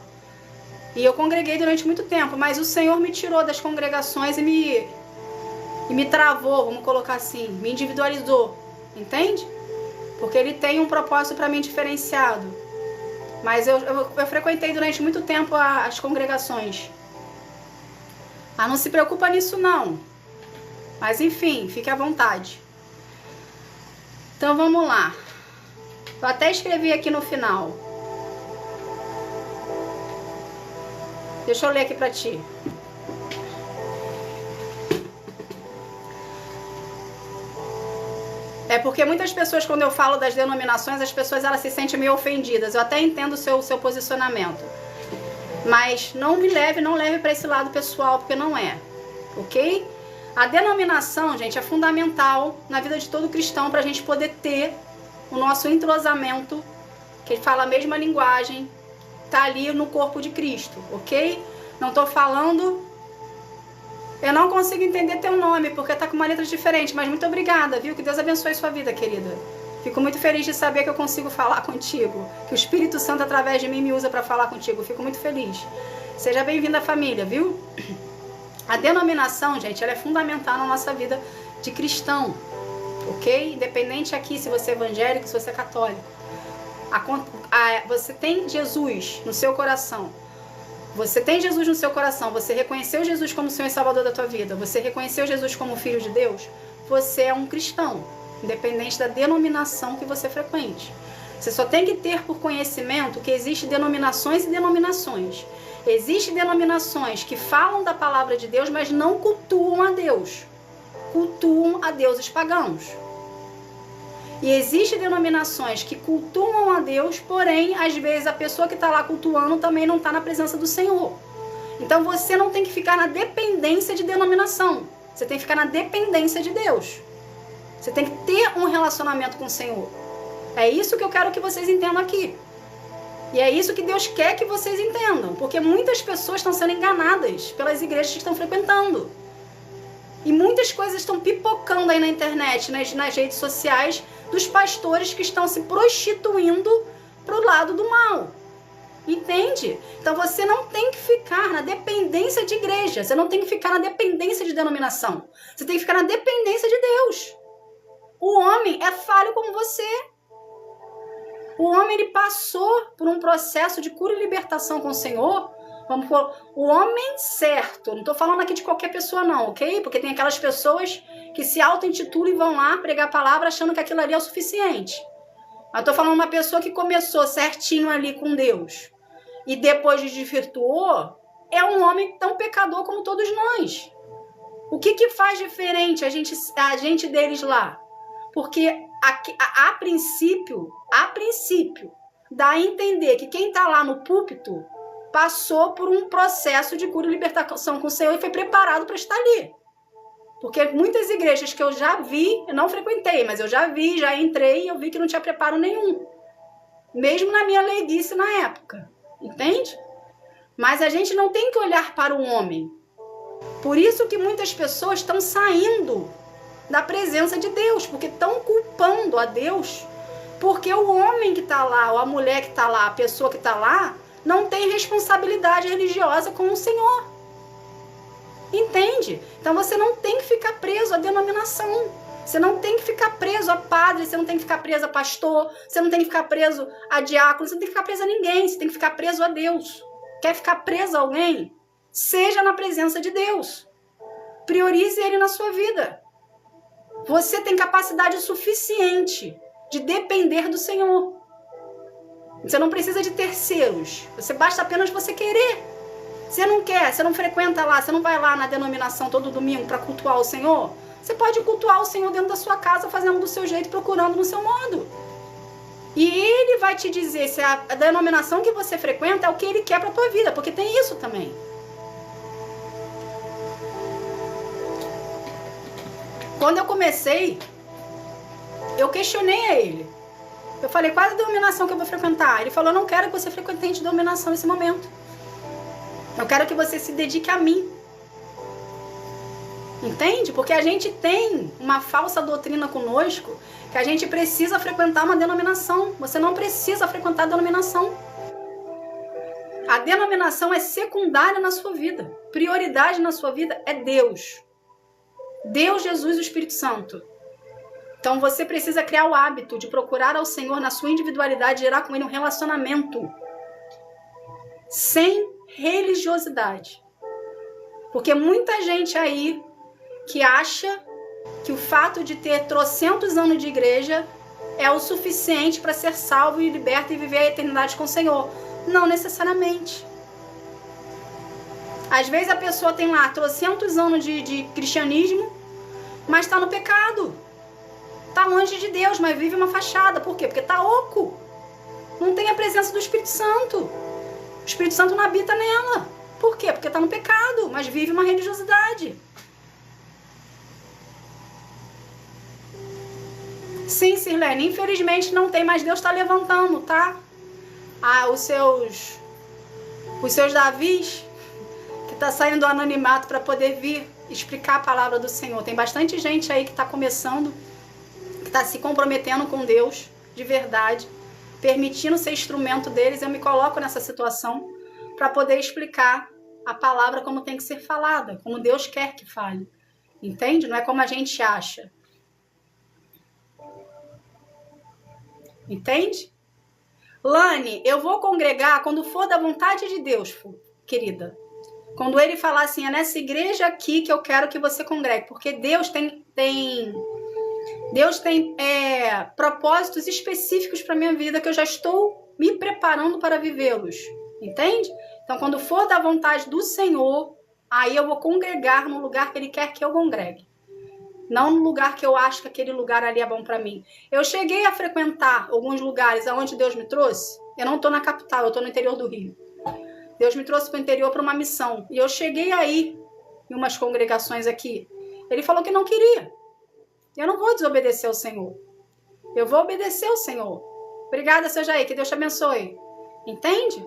E eu congreguei durante muito tempo, mas o Senhor me tirou das congregações e me travou, vamos colocar assim, me individualizou, entende? Porque ele tem um propósito para mim diferenciado. Mas eu frequentei durante muito tempo as congregações. Ah, não se preocupa nisso não. Mas enfim, fique à vontade. Então vamos lá. Eu até escrevi aqui no final. Deixa eu ler aqui pra ti. É porque muitas pessoas, quando eu falo das denominações, as pessoas elas se sentem meio ofendidas. Eu até entendo o seu posicionamento. Mas não leve para esse lado pessoal, porque não é. Ok? A denominação, gente, é fundamental na vida de todo cristão para a gente poder ter o nosso entrosamento, que fala a mesma linguagem, tá ali no corpo de Cristo, ok? Não tô falando... Eu não consigo entender teu nome, porque tá com uma letra diferente, mas muito obrigada, viu? Que Deus abençoe sua vida, querida. Fico muito feliz de saber que eu consigo falar contigo, que o Espírito Santo, através de mim, me usa para falar contigo. Fico muito feliz. Seja bem-vinda à família, viu? A denominação, gente, ela é fundamental na nossa vida de cristão, ok? Independente aqui se você é evangélico, se você é católico. Você tem Jesus no seu coração. Você tem Jesus no seu coração, você reconheceu Jesus como Senhor e Salvador da tua vida, você reconheceu Jesus como Filho de Deus, você é um cristão, independente da denominação que você frequente. Você só tem que ter por conhecimento que existem denominações e denominações. Existem denominações que falam da palavra de Deus, mas não cultuam a Deus. Cultuam a deuses pagãos. E existem denominações que cultuam a Deus, porém, às vezes, a pessoa que está lá cultuando também não está na presença do Senhor. Então, você não tem que ficar na dependência de denominação. Você tem que ficar na dependência de Deus. Você tem que ter um relacionamento com o Senhor. É isso que eu quero que vocês entendam aqui. E é isso que Deus quer que vocês entendam. Porque muitas pessoas estão sendo enganadas pelas igrejas que estão frequentando. E muitas coisas estão pipocando aí na internet, nas redes sociais, dos pastores que estão se prostituindo para o lado do mal. Entende? Então você não tem que ficar na dependência de igreja. Você não tem que ficar na dependência de denominação. Você tem que ficar na dependência de Deus. O homem é falho como você. O homem, ele passou por um processo de cura e libertação com o Senhor. Vamos por o homem certo. Não estou falando aqui de qualquer pessoa não, ok? Porque tem aquelas pessoas que se auto-intitulam e vão lá pregar a palavra achando que aquilo ali é o suficiente. Eu estou falando de uma pessoa que começou certinho ali com Deus e depois desvirtuou, é um homem tão pecador como todos nós. O que faz diferente a gente deles lá? Porque a princípio, dá a entender que quem está lá no púlpito passou por um processo de cura e libertação com o Senhor e foi preparado para estar ali. Porque muitas igrejas que eu já vi, eu não frequentei, mas eu já vi, já entrei e eu vi que não tinha preparo nenhum. Mesmo na minha leiguice na época. Entende? Mas a gente não tem que olhar para o homem. Por isso que muitas pessoas estão saindo da presença de Deus, porque estão culpando a Deus, porque o homem que está lá, ou a mulher que está lá, a pessoa que está lá, não tem responsabilidade religiosa com o Senhor. Entende? Então você não tem que ficar preso à denominação. Você não tem que ficar preso a padre, você não tem que ficar preso a pastor, você não tem que ficar preso a diácono, você não tem que ficar preso a ninguém, você tem que ficar preso a Deus. Quer ficar preso a alguém? Seja na presença de Deus. Priorize Ele na sua vida. Você tem capacidade suficiente de depender do Senhor. Você não precisa de terceiros. Você basta apenas você querer. Você não quer, você não frequenta lá, você não vai lá na denominação todo domingo para cultuar o Senhor. Você pode cultuar o Senhor dentro da sua casa, fazendo do seu jeito, procurando no seu modo. E Ele vai te dizer se a denominação que você frequenta é o que Ele quer para a tua vida, porque tem isso também. Quando eu comecei, eu questionei a Ele. Eu falei, qual é a denominação que eu vou frequentar? Ele falou, não quero que você frequente denominação nesse momento. Eu quero que você se dedique a mim. Entende? Porque a gente tem uma falsa doutrina conosco que a gente precisa frequentar uma denominação. Você não precisa frequentar a denominação. A denominação é secundária na sua vida. Prioridade na sua vida é Deus. Deus, Jesus e o Espírito Santo. Então você precisa criar o hábito de procurar ao Senhor na sua individualidade, gerar com Ele um relacionamento sem religiosidade. Porque muita gente aí que acha que o fato de ter trocentos anos de igreja é o suficiente para ser salvo e liberto e viver a eternidade com o Senhor. Não necessariamente. Às vezes a pessoa tem lá trocentos anos de cristianismo, mas está no pecado. Está longe de Deus, mas vive uma fachada. Por quê? Porque está oco. Não tem a presença do Espírito Santo. O Espírito Santo não habita nela. Por quê? Porque está no pecado, mas vive uma religiosidade. Sim, Sirlene, infelizmente não tem, mas Deus está levantando, tá? Os seus Davis, que tá saindo do anonimato para poder vir explicar a palavra do Senhor. Tem bastante gente aí que está começando, que está se comprometendo com Deus de verdade, permitindo ser instrumento deles. Eu me coloco nessa situação para poder explicar a palavra como tem que ser falada, como Deus quer que fale. Entende? Não é como a gente acha. Entende? Lani, eu vou congregar quando for da vontade de Deus, querida. Quando ele falar assim, é nessa igreja aqui que eu quero que você congregue. Porque Deus tem propósitos específicos para minha vida que eu já estou me preparando para vivê-los. Entende? Então, quando for da vontade do Senhor, aí eu vou congregar no lugar que ele quer que eu congregue. Não no lugar que eu acho que aquele lugar ali é bom para mim. Eu cheguei a frequentar alguns lugares aonde Deus me trouxe. Eu não estou na capital, eu estou no interior do Rio. Deus me trouxe para o interior para uma missão. E eu cheguei aí em umas congregações aqui. Ele falou que não queria. Eu não vou desobedecer ao Senhor. Eu vou obedecer ao Senhor. Obrigada, seu Jair, que Deus te abençoe. Entende?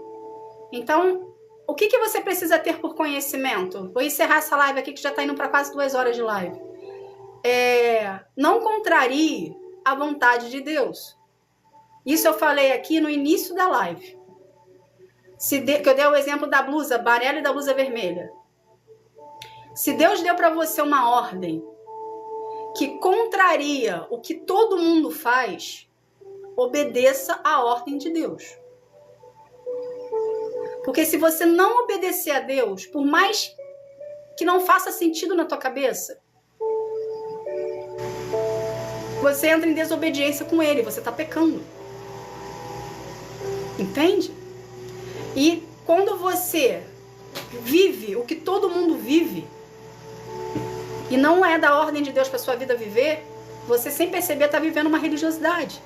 Então, o que você precisa ter por conhecimento? Vou encerrar essa live aqui que já está indo para quase 2 horas de live. Não contrarie a vontade de Deus. Isso eu falei aqui no início da live. Que eu dei o exemplo da blusa amarela e da blusa vermelha. Se Deus deu para você uma ordem que contraria o que todo mundo faz, obedeça a ordem de Deus. Porque se você não obedecer a Deus, por mais que não faça sentido na tua cabeça, você entra em desobediência com ele, você está pecando. Entende? E quando você vive o que todo mundo vive, e não é da ordem de Deus para sua vida viver, você sem perceber está vivendo uma religiosidade.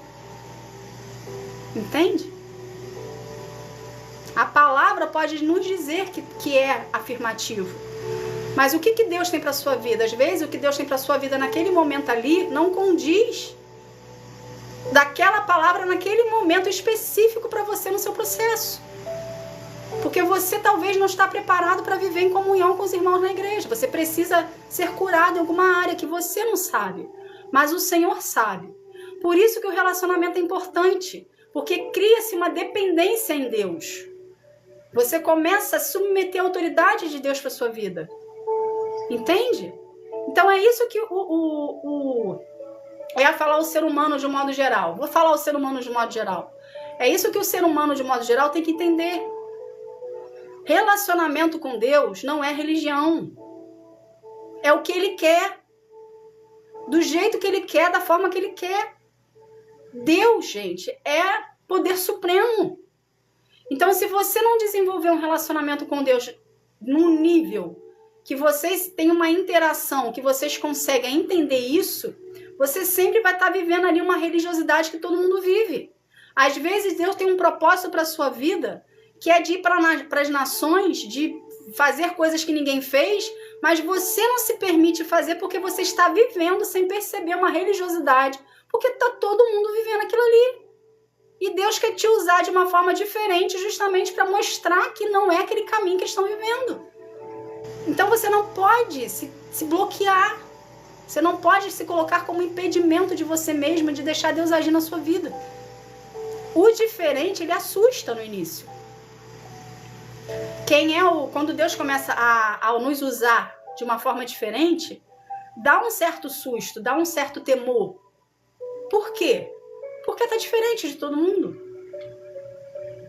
Entende? A palavra pode nos dizer que é afirmativo. Mas o que Deus tem para sua vida? Às vezes o que Deus tem para sua vida naquele momento ali não condiz daquela palavra naquele momento específico para você no seu processo. Porque você talvez não está preparado para viver em comunhão com os irmãos na igreja. Você precisa ser curado em alguma área que você não sabe, mas o Senhor sabe. Por isso que o relacionamento é importante, porque cria-se uma dependência em Deus. Você começa a submeter a autoridade de Deus para sua vida. Entende? Então é isso que eu ia falar o ser humano de um modo geral. Vou falar o ser humano de um modo geral. É isso que o ser humano de um modo geral tem que entender. Relacionamento com Deus não é religião. É o que Ele quer. Do jeito que Ele quer, da forma que Ele quer. Deus, gente, é poder supremo. Então, se você não desenvolver um relacionamento com Deus num nível que vocês têm uma interação, que vocês conseguem entender isso, você sempre vai estar vivendo ali uma religiosidade que todo mundo vive. Às vezes, Deus tem um propósito para a sua vida, que é de ir para as nações, de fazer coisas que ninguém fez, mas você não se permite fazer porque você está vivendo sem perceber uma religiosidade, porque está todo mundo vivendo aquilo ali. E Deus quer te usar de uma forma diferente justamente para mostrar que não é aquele caminho que estão vivendo. Então você não pode se bloquear, você não pode se colocar como impedimento de você mesmo, de deixar Deus agir na sua vida. O diferente, ele assusta no início. Quando Deus começa a nos usar de uma forma diferente, dá um certo susto, dá um certo temor. Por quê? Porque tá diferente de todo mundo.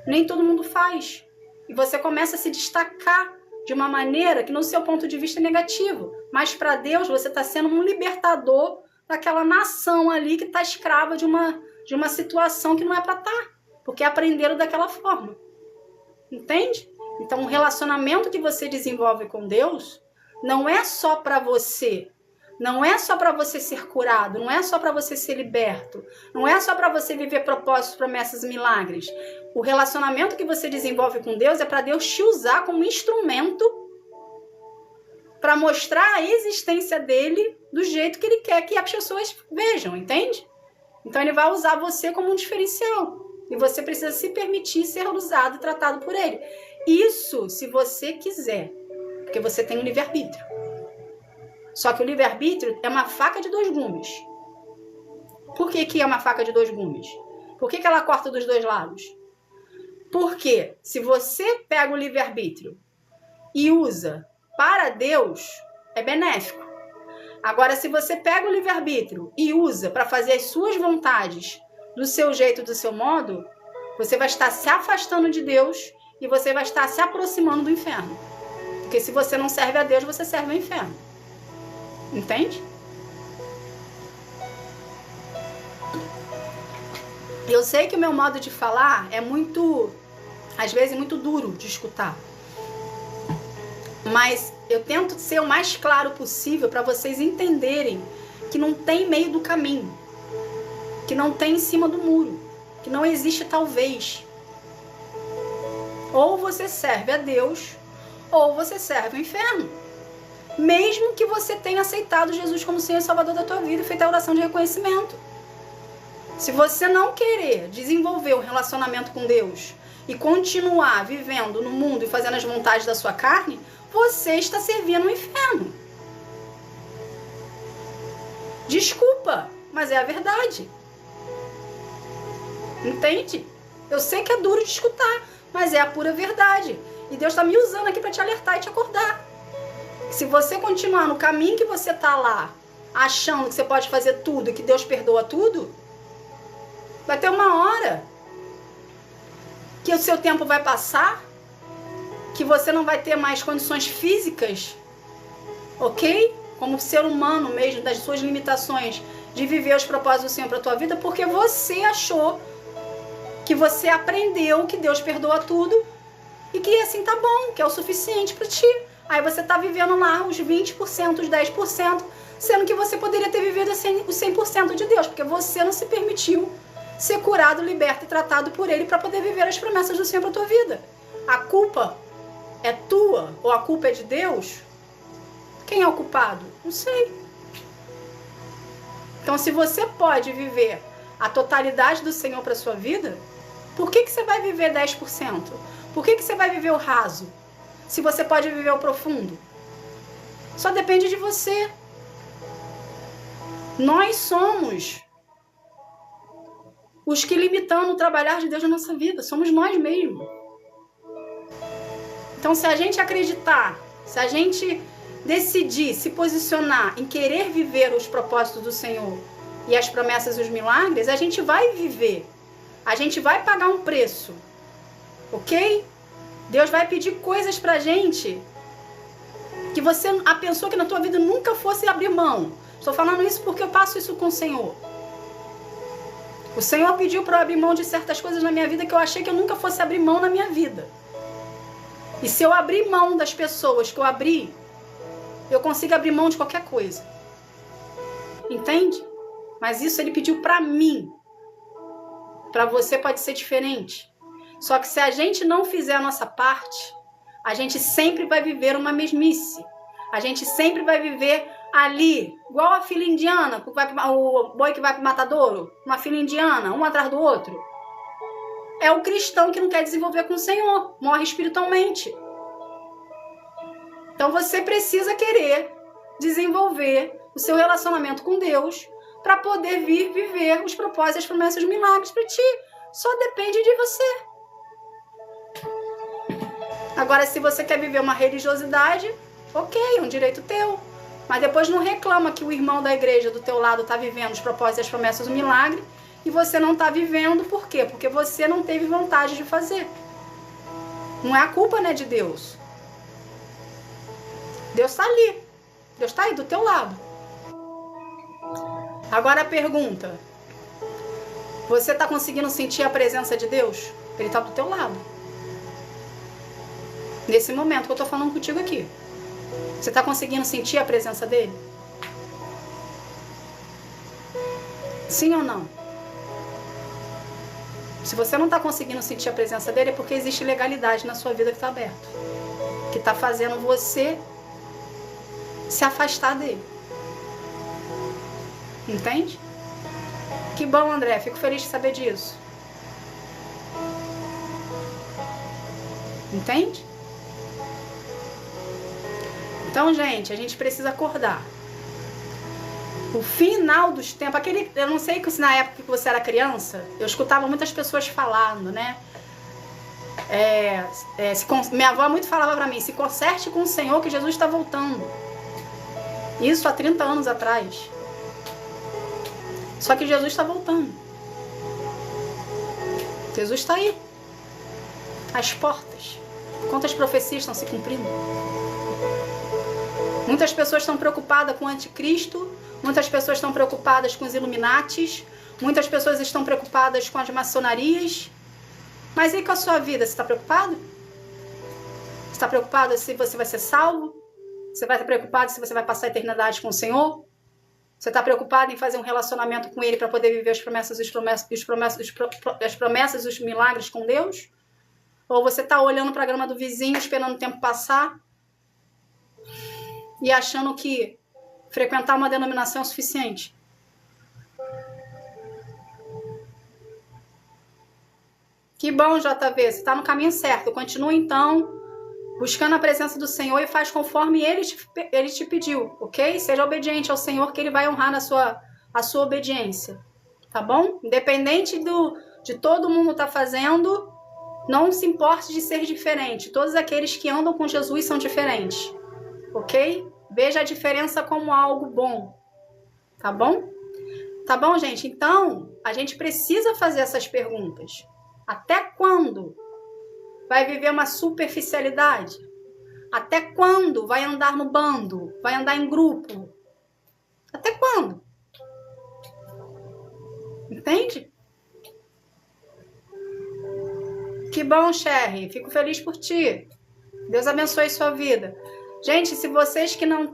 Nem todo mundo faz. E você começa a se destacar de uma maneira que no seu ponto de vista é negativo. Mas para Deus você está sendo um libertador daquela nação ali que está escrava de uma situação que não é para estar. Porque aprenderam daquela forma. Entende? Então, o relacionamento que você desenvolve com Deus não é só para você. Não é só para você ser curado. Não é só para você ser liberto. Não é só para você viver propósitos, promessas e milagres. O relacionamento que você desenvolve com Deus é para Deus te usar como instrumento para mostrar a existência dele do jeito que ele quer que as pessoas vejam, entende? Então ele vai usar você como um diferencial. E você precisa se permitir ser usado e tratado por ele. Isso se você quiser. Porque você tem um livre-arbítrio. Só que o livre-arbítrio é uma faca de 2 gumes. Por que é uma faca de 2 gumes? Por que ela corta dos 2 lados? Porque se você pega o livre-arbítrio e usa para Deus, é benéfico. Agora, se você pega o livre-arbítrio e usa para fazer as suas vontades do seu jeito, do seu modo, você vai estar se afastando de Deus e você vai estar se aproximando do inferno. Porque se você não serve a Deus, você serve ao inferno. Entende? Eu sei que o meu modo de falar é muito, às vezes, muito duro de escutar. Mas eu tento ser o mais claro possível para vocês entenderem que não tem meio do caminho, que não tem em cima do muro, que não existe talvez. Ou você serve a Deus, ou você serve o inferno. Mesmo que você tenha aceitado Jesus como Senhor e Salvador da tua vida e feito a oração de reconhecimento. Se você não querer desenvolver um relacionamento com Deus e continuar vivendo no mundo e fazendo as vontades da sua carne, você está servindo o inferno. Desculpa, mas é a verdade. Entende? Eu sei que é duro de escutar, mas é a pura verdade. E Deus está me usando aqui para te alertar e te acordar. Se você continuar no caminho que você está lá, achando que você pode fazer tudo e que Deus perdoa tudo, vai ter uma hora que o seu tempo vai passar, que você não vai ter mais condições físicas, ok? Como ser humano mesmo, das suas limitações, de viver os propósitos do Senhor para a tua vida, porque você achou que você aprendeu que Deus perdoa tudo e que assim tá bom, que é o suficiente para ti. Aí você tá vivendo lá os 20%, os 10%, sendo que você poderia ter vivido os 100% de Deus, porque você não se permitiu ser curado, liberto e tratado por Ele para poder viver as promessas do Senhor para a tua vida. A culpa é tua ou a culpa é de Deus? Quem é o culpado? Não sei. Então, se você pode viver a totalidade do Senhor para a sua vida, por que você vai viver 10%? Por que você vai viver o raso? Se você pode viver o profundo? Só depende de você. Nós somos os que limitamos o trabalhar de Deus na nossa vida. Somos nós mesmos. Então, se a gente acreditar, se a gente decidir se posicionar em querer viver os propósitos do Senhor e as promessas e os milagres, a gente vai viver. A gente vai pagar um preço. Ok? Deus vai pedir coisas pra gente que você pensou que na tua vida nunca fosse abrir mão. Estou falando isso porque eu passo isso com o Senhor. O Senhor pediu para eu abrir mão de certas coisas na minha vida que eu achei que eu nunca fosse abrir mão na minha vida. E se eu abrir mão das pessoas que eu abri, eu consigo abrir mão de qualquer coisa. Entende? Mas isso Ele pediu para mim. Para você pode ser diferente. Só que se a gente não fizer a nossa parte, a gente sempre vai viver uma mesmice. A gente sempre vai viver ali, igual a fila indiana, o boi que vai para o matadouro, uma fila indiana, um atrás do outro. É o cristão que não quer desenvolver com o Senhor, morre espiritualmente. Então você precisa querer desenvolver o seu relacionamento com Deus para poder vir viver os propósitos e as promessas de milagres para ti. Só depende de você. Agora, se você quer viver uma religiosidade, ok, é um direito teu. Mas depois não reclama que o irmão da igreja do teu lado está vivendo os propósitos e as promessas do milagre e você não está vivendo. Por quê? Porque você não teve vontade de fazer. Não é a culpa, né, de Deus. Deus está ali. Deus está aí do teu lado. Agora a pergunta. Você está conseguindo sentir a presença de Deus? Ele está do teu lado. Nesse momento que eu estou falando contigo aqui. Você está conseguindo sentir a presença dele? Sim ou não? Se você não está conseguindo sentir a presença dele, é porque existe legalidade na sua vida que está aberta. Que está fazendo você se afastar dele. Entende? Que bom, André. Fico feliz de saber disso. Entende? Então, gente, a gente precisa acordar. O final dos tempos, eu não sei se na época que você era criança, eu escutava muitas pessoas falando, né? Minha avó muito falava pra mim, se conserte com o Senhor que Jesus está voltando. Isso há 30 anos atrás. Só que Jesus está voltando. Jesus está aí. Às portas. Quantas profecias estão se cumprindo? Muitas pessoas estão preocupadas com o anticristo. Muitas pessoas estão preocupadas com os Illuminatis. Muitas pessoas estão preocupadas com as maçonarias. Mas e com a sua vida? Você está preocupado? Você está preocupado se você vai ser salvo? Você vai estar preocupado se você vai passar a eternidade com o Senhor? Você está preocupado em fazer um relacionamento com Ele para poder viver as promessas e os milagres com Deus? Ou você está olhando para a grama do vizinho, esperando o tempo passar e achando que frequentar uma denominação é o suficiente? Que bom, JV, você está no caminho certo. Continua então buscando a presença do Senhor e faz conforme Ele te pediu, ok? Seja obediente ao Senhor, que Ele vai honrar a sua obediência, tá bom? Independente de todo mundo estar fazendo, não se importe de ser diferente. Todos aqueles que andam com Jesus são diferentes, ok? Veja a diferença como algo bom, tá bom? Tá bom, gente? Então, a gente precisa fazer essas perguntas. Até quando vai viver uma superficialidade? Até quando vai andar no bando? Vai andar em grupo? Até quando? Entende? Que bom, Sherry. Fico feliz por ti. Deus abençoe sua vida. Gente, se vocês que não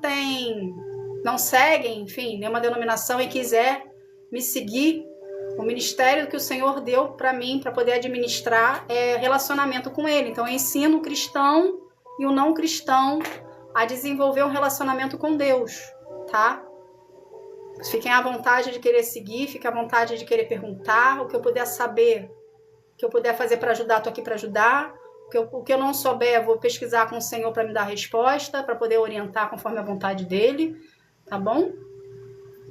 seguem, enfim, nenhuma denominação e quiser me seguir, o ministério que o Senhor deu para mim, para poder administrar, é relacionamento com Ele. Então, eu ensino o cristão e o não cristão a desenvolver um relacionamento com Deus, tá? Fiquem à vontade de querer seguir, fiquem à vontade de querer perguntar, o que eu puder saber, o que eu puder fazer para ajudar, estou aqui para ajudar. O que eu não souber, eu vou pesquisar com o Senhor para me dar a resposta, para poder orientar conforme a vontade dEle, tá bom?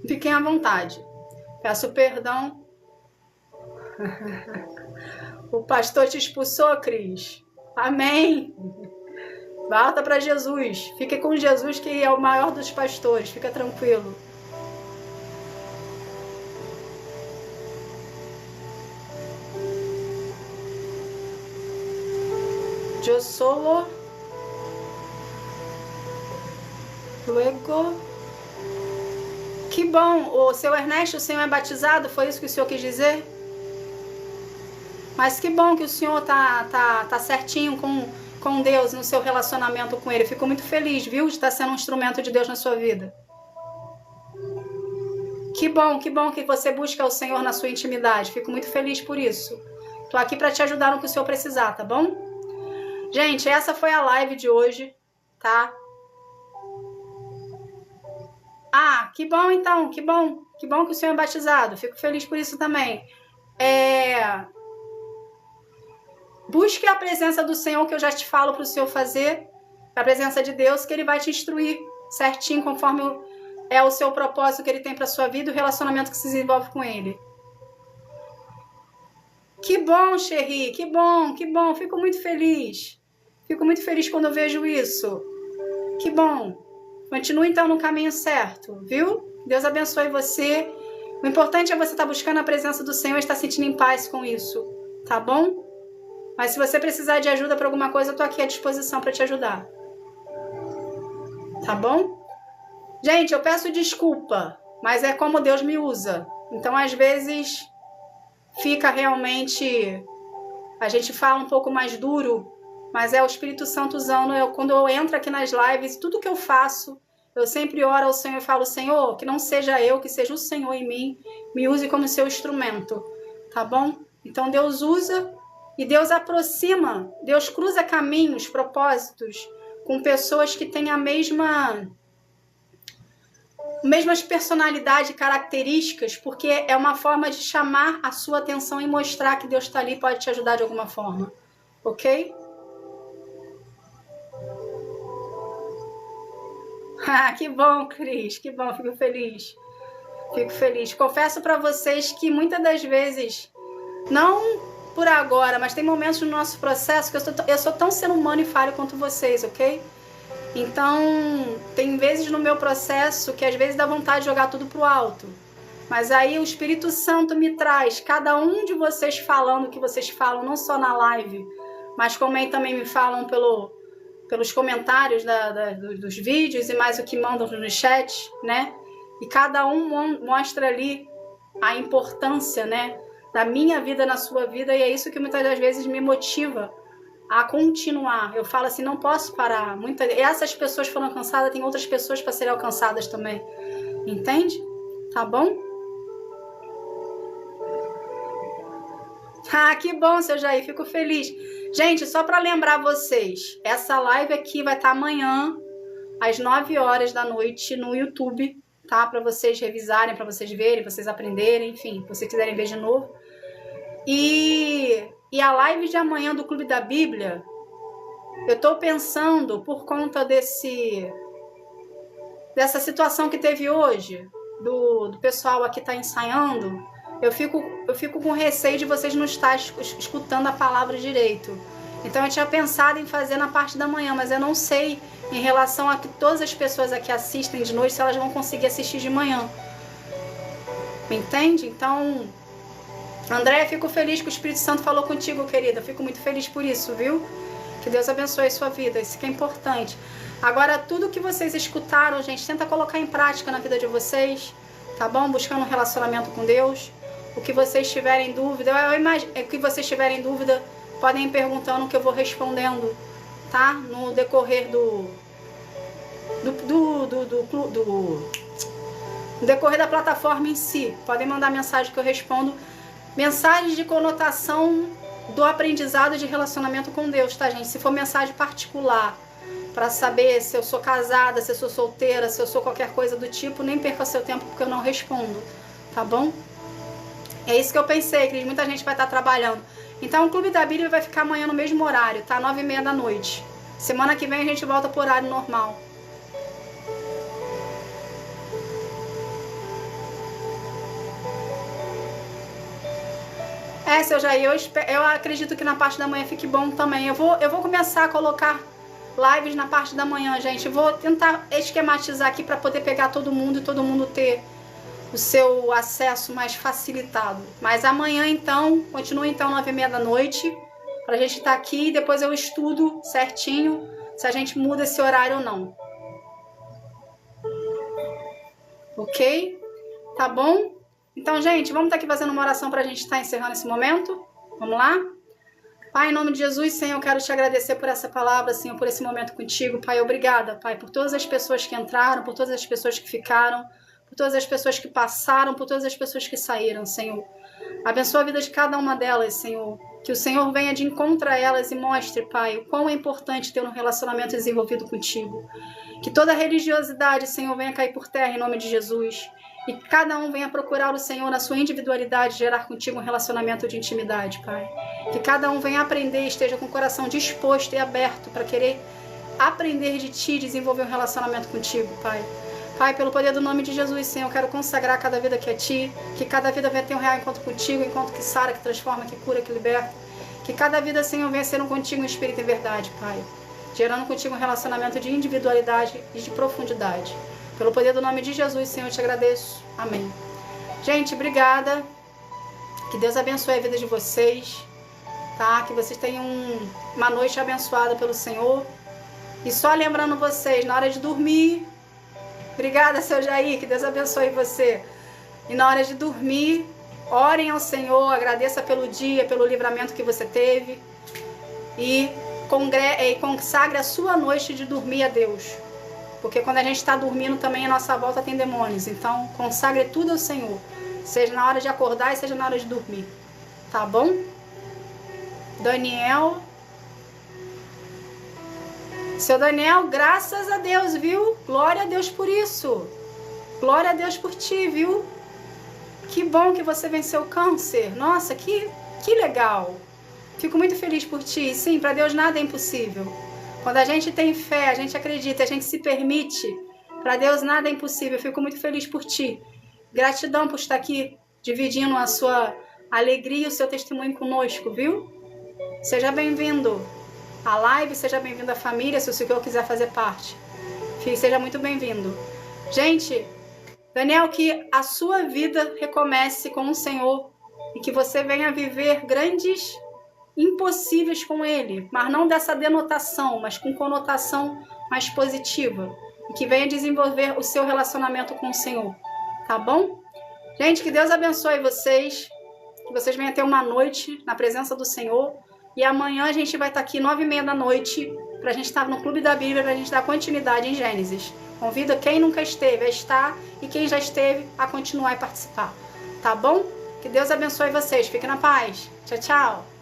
Fiquem à vontade. Peço perdão. O pastor te expulsou, Cris? Amém. Volta para Jesus. Fique com Jesus, que é o maior dos pastores. Fica tranquilo. Eu sou luego. Que bom. O seu Ernesto, o senhor é batizado? Foi isso que o senhor quis dizer? Mas que bom que o senhor tá certinho com Deus no seu relacionamento com Ele. Fico muito feliz, viu, de estar sendo um instrumento de Deus na sua vida. Que bom que você busca o Senhor na sua intimidade. Fico muito feliz por isso. Tô aqui para te ajudar no que o senhor precisar, tá bom? Gente, essa foi a live de hoje, tá? Ah, que bom então, que bom que o senhor é batizado. Fico feliz por isso também. Busque a presença do Senhor, que eu já te falo para o Senhor fazer, a presença de Deus, que Ele vai te instruir certinho, conforme é o seu propósito que Ele tem para sua vida e o relacionamento que se desenvolve com Ele. Que bom, Sherry, que bom, fico muito feliz. Fico muito feliz quando eu vejo isso. Que bom. Continue então no caminho certo, viu? Deus abençoe você. O importante é você estar buscando a presença do Senhor e estar sentindo em paz com isso, tá bom? Mas se você precisar de ajuda para alguma coisa, eu tô aqui à disposição para te ajudar. Tá bom? Gente, eu peço desculpa, mas é como Deus me usa. Então, às vezes, fica realmente... A gente fala um pouco mais duro, mas é o Espírito Santo usando. Quando eu entro aqui nas lives, tudo que eu faço, eu sempre oro ao Senhor e falo, Senhor, que não seja eu, que seja o Senhor em mim, me use como seu instrumento, tá bom? Então, Deus usa... E Deus aproxima, Deus cruza caminhos, propósitos, com pessoas que têm a mesma mesmas personalidades e características, porque é uma forma de chamar a sua atenção e mostrar que Deus está ali e pode te ajudar de alguma forma. Ok? Ah, que bom, Cris, que bom, fico feliz. Fico feliz. Confesso para vocês que muitas das vezes, não por agora, mas tem momentos no nosso processo que eu sou tão ser humano e falho quanto vocês, ok? Então, tem vezes no meu processo que às vezes dá vontade de jogar tudo pro alto. Mas aí o Espírito Santo me traz, cada um de vocês falando o que vocês falam, não só na live, mas como aí também me falam pelos comentários dos vídeos e mais o que mandam no chat, né? E cada um mostra ali a importância, né, da minha vida na sua vida, e é isso que muitas das vezes me motiva a continuar. Eu falo assim, não posso parar. Essas pessoas foram alcançadas, tem outras pessoas para serem alcançadas também. Entende? Tá bom? Ah, que bom, seu Jair, fico feliz. Gente, só para lembrar vocês, essa live aqui vai estar amanhã, às 9 horas da noite, no YouTube, tá? Para vocês revisarem, para vocês verem, para vocês aprenderem, enfim, se vocês quiserem ver de novo. E a live de amanhã do Clube da Bíblia, eu tô pensando, por conta dessa situação que teve hoje, do pessoal aqui tá ensaiando, eu fico com receio de vocês não estarem escutando a palavra direito. Então eu tinha pensado em fazer na parte da manhã, mas eu não sei em relação a que todas as pessoas aqui assistem de noite, se elas vão conseguir assistir de manhã. Entende? Então, Andréia, fico feliz que o Espírito Santo falou contigo, querida. Fico muito feliz por isso, viu? Que Deus abençoe a sua vida, isso que é importante. Agora, tudo que vocês escutaram, gente, tenta colocar em prática na vida de vocês, tá bom? Buscando um relacionamento com Deus. O que vocês tiverem dúvida, podem ir perguntando que eu vou respondendo, tá? No decorrer no decorrer da plataforma em si. Podem mandar mensagem que eu respondo. Mensagens de conotação do aprendizado de relacionamento com Deus, tá, gente? Se for mensagem particular, para saber se eu sou casada, se eu sou solteira, se eu sou qualquer coisa do tipo, nem perca seu tempo porque eu não respondo, tá bom? É isso que eu pensei, Cris. Muita gente vai estar trabalhando. Então o Clube da Bíblia vai ficar amanhã no mesmo horário, tá? 9h30 da noite. Semana que vem a gente volta pro horário normal. Seu Jair, eu acredito que na parte da manhã fique bom também. Eu vou começar a colocar lives na parte da manhã, gente. Eu vou tentar esquematizar aqui para poder pegar todo mundo e todo mundo ter o seu acesso mais facilitado. Mas amanhã, então, continua então 9h30 da noite, pra gente estar aqui e depois eu estudo certinho se a gente muda esse horário ou não. Ok? Tá bom? Então, gente, vamos estar aqui fazendo uma oração pra gente estar encerrando esse momento. Vamos lá? Pai, em nome de Jesus, Senhor, eu quero te agradecer por essa palavra, Senhor, por esse momento contigo. Pai, obrigada, Pai, por todas as pessoas que entraram, por todas as pessoas que ficaram, por todas as pessoas que passaram, por todas as pessoas que saíram, Senhor. Abençoa a vida de cada uma delas, Senhor. Que o Senhor venha de encontro a elas e mostre, Pai, o quão é importante ter um relacionamento desenvolvido contigo. Que toda religiosidade, Senhor, venha cair por terra em nome de Jesus. E que cada um venha procurar o Senhor na sua individualidade, gerar contigo um relacionamento de intimidade, Pai. Que cada um venha aprender e esteja com o coração disposto e aberto para querer aprender de Ti e desenvolver um relacionamento contigo, Pai. Pai, pelo poder do nome de Jesus, Senhor, eu quero consagrar cada vida que é Ti, que cada vida venha ter um real encontro contigo, encontro que sara, que transforma, que cura, que liberta. Que cada vida, Senhor, venha ser um contigo em espírito e verdade, Pai. Gerando contigo um relacionamento de individualidade e de profundidade. Pelo poder do nome de Jesus, Senhor, eu te agradeço. Amém. Gente, obrigada. Que Deus abençoe a vida de vocês, tá? Que vocês tenham uma noite abençoada pelo Senhor. E só lembrando vocês, na hora de dormir... Obrigada, seu Jair, que Deus abençoe você. E na hora de dormir, orem ao Senhor, agradeça pelo dia, pelo livramento que você teve. E consagre a sua noite de dormir a Deus. Porque quando a gente está dormindo também a nossa volta tem demônios. Então consagre tudo ao Senhor. Seja na hora de acordar e seja na hora de dormir. Tá bom? Daniel. Seu Daniel, graças a Deus, viu? Glória a Deus por isso. Glória a Deus por ti, viu? Que bom que você venceu o câncer. Nossa, que legal. Fico muito feliz por ti. Sim, para Deus nada é impossível. Quando a gente tem fé, a gente acredita, a gente se permite, para Deus nada é impossível. Eu fico muito feliz por ti. Gratidão por estar aqui dividindo a sua alegria e o seu testemunho conosco, viu? Seja bem-vindo à live, seja bem-vindo à família, se o Senhor quiser fazer parte. Filho, seja muito bem-vindo. Gente, Daniel, que a sua vida recomece com o Senhor e que você venha viver grandes impossíveis com Ele, mas não dessa denotação, mas com conotação mais positiva, e que venha desenvolver o seu relacionamento com o Senhor, tá bom? Gente, que Deus abençoe vocês, que vocês venham ter uma noite na presença do Senhor, e amanhã a gente vai estar aqui 9h30 da noite, para a gente estar no Clube da Bíblia, para a gente dar continuidade em Gênesis. Convido quem nunca esteve a estar e quem já esteve a continuar e participar, tá bom? Que Deus abençoe vocês, fiquem na paz, tchau, tchau!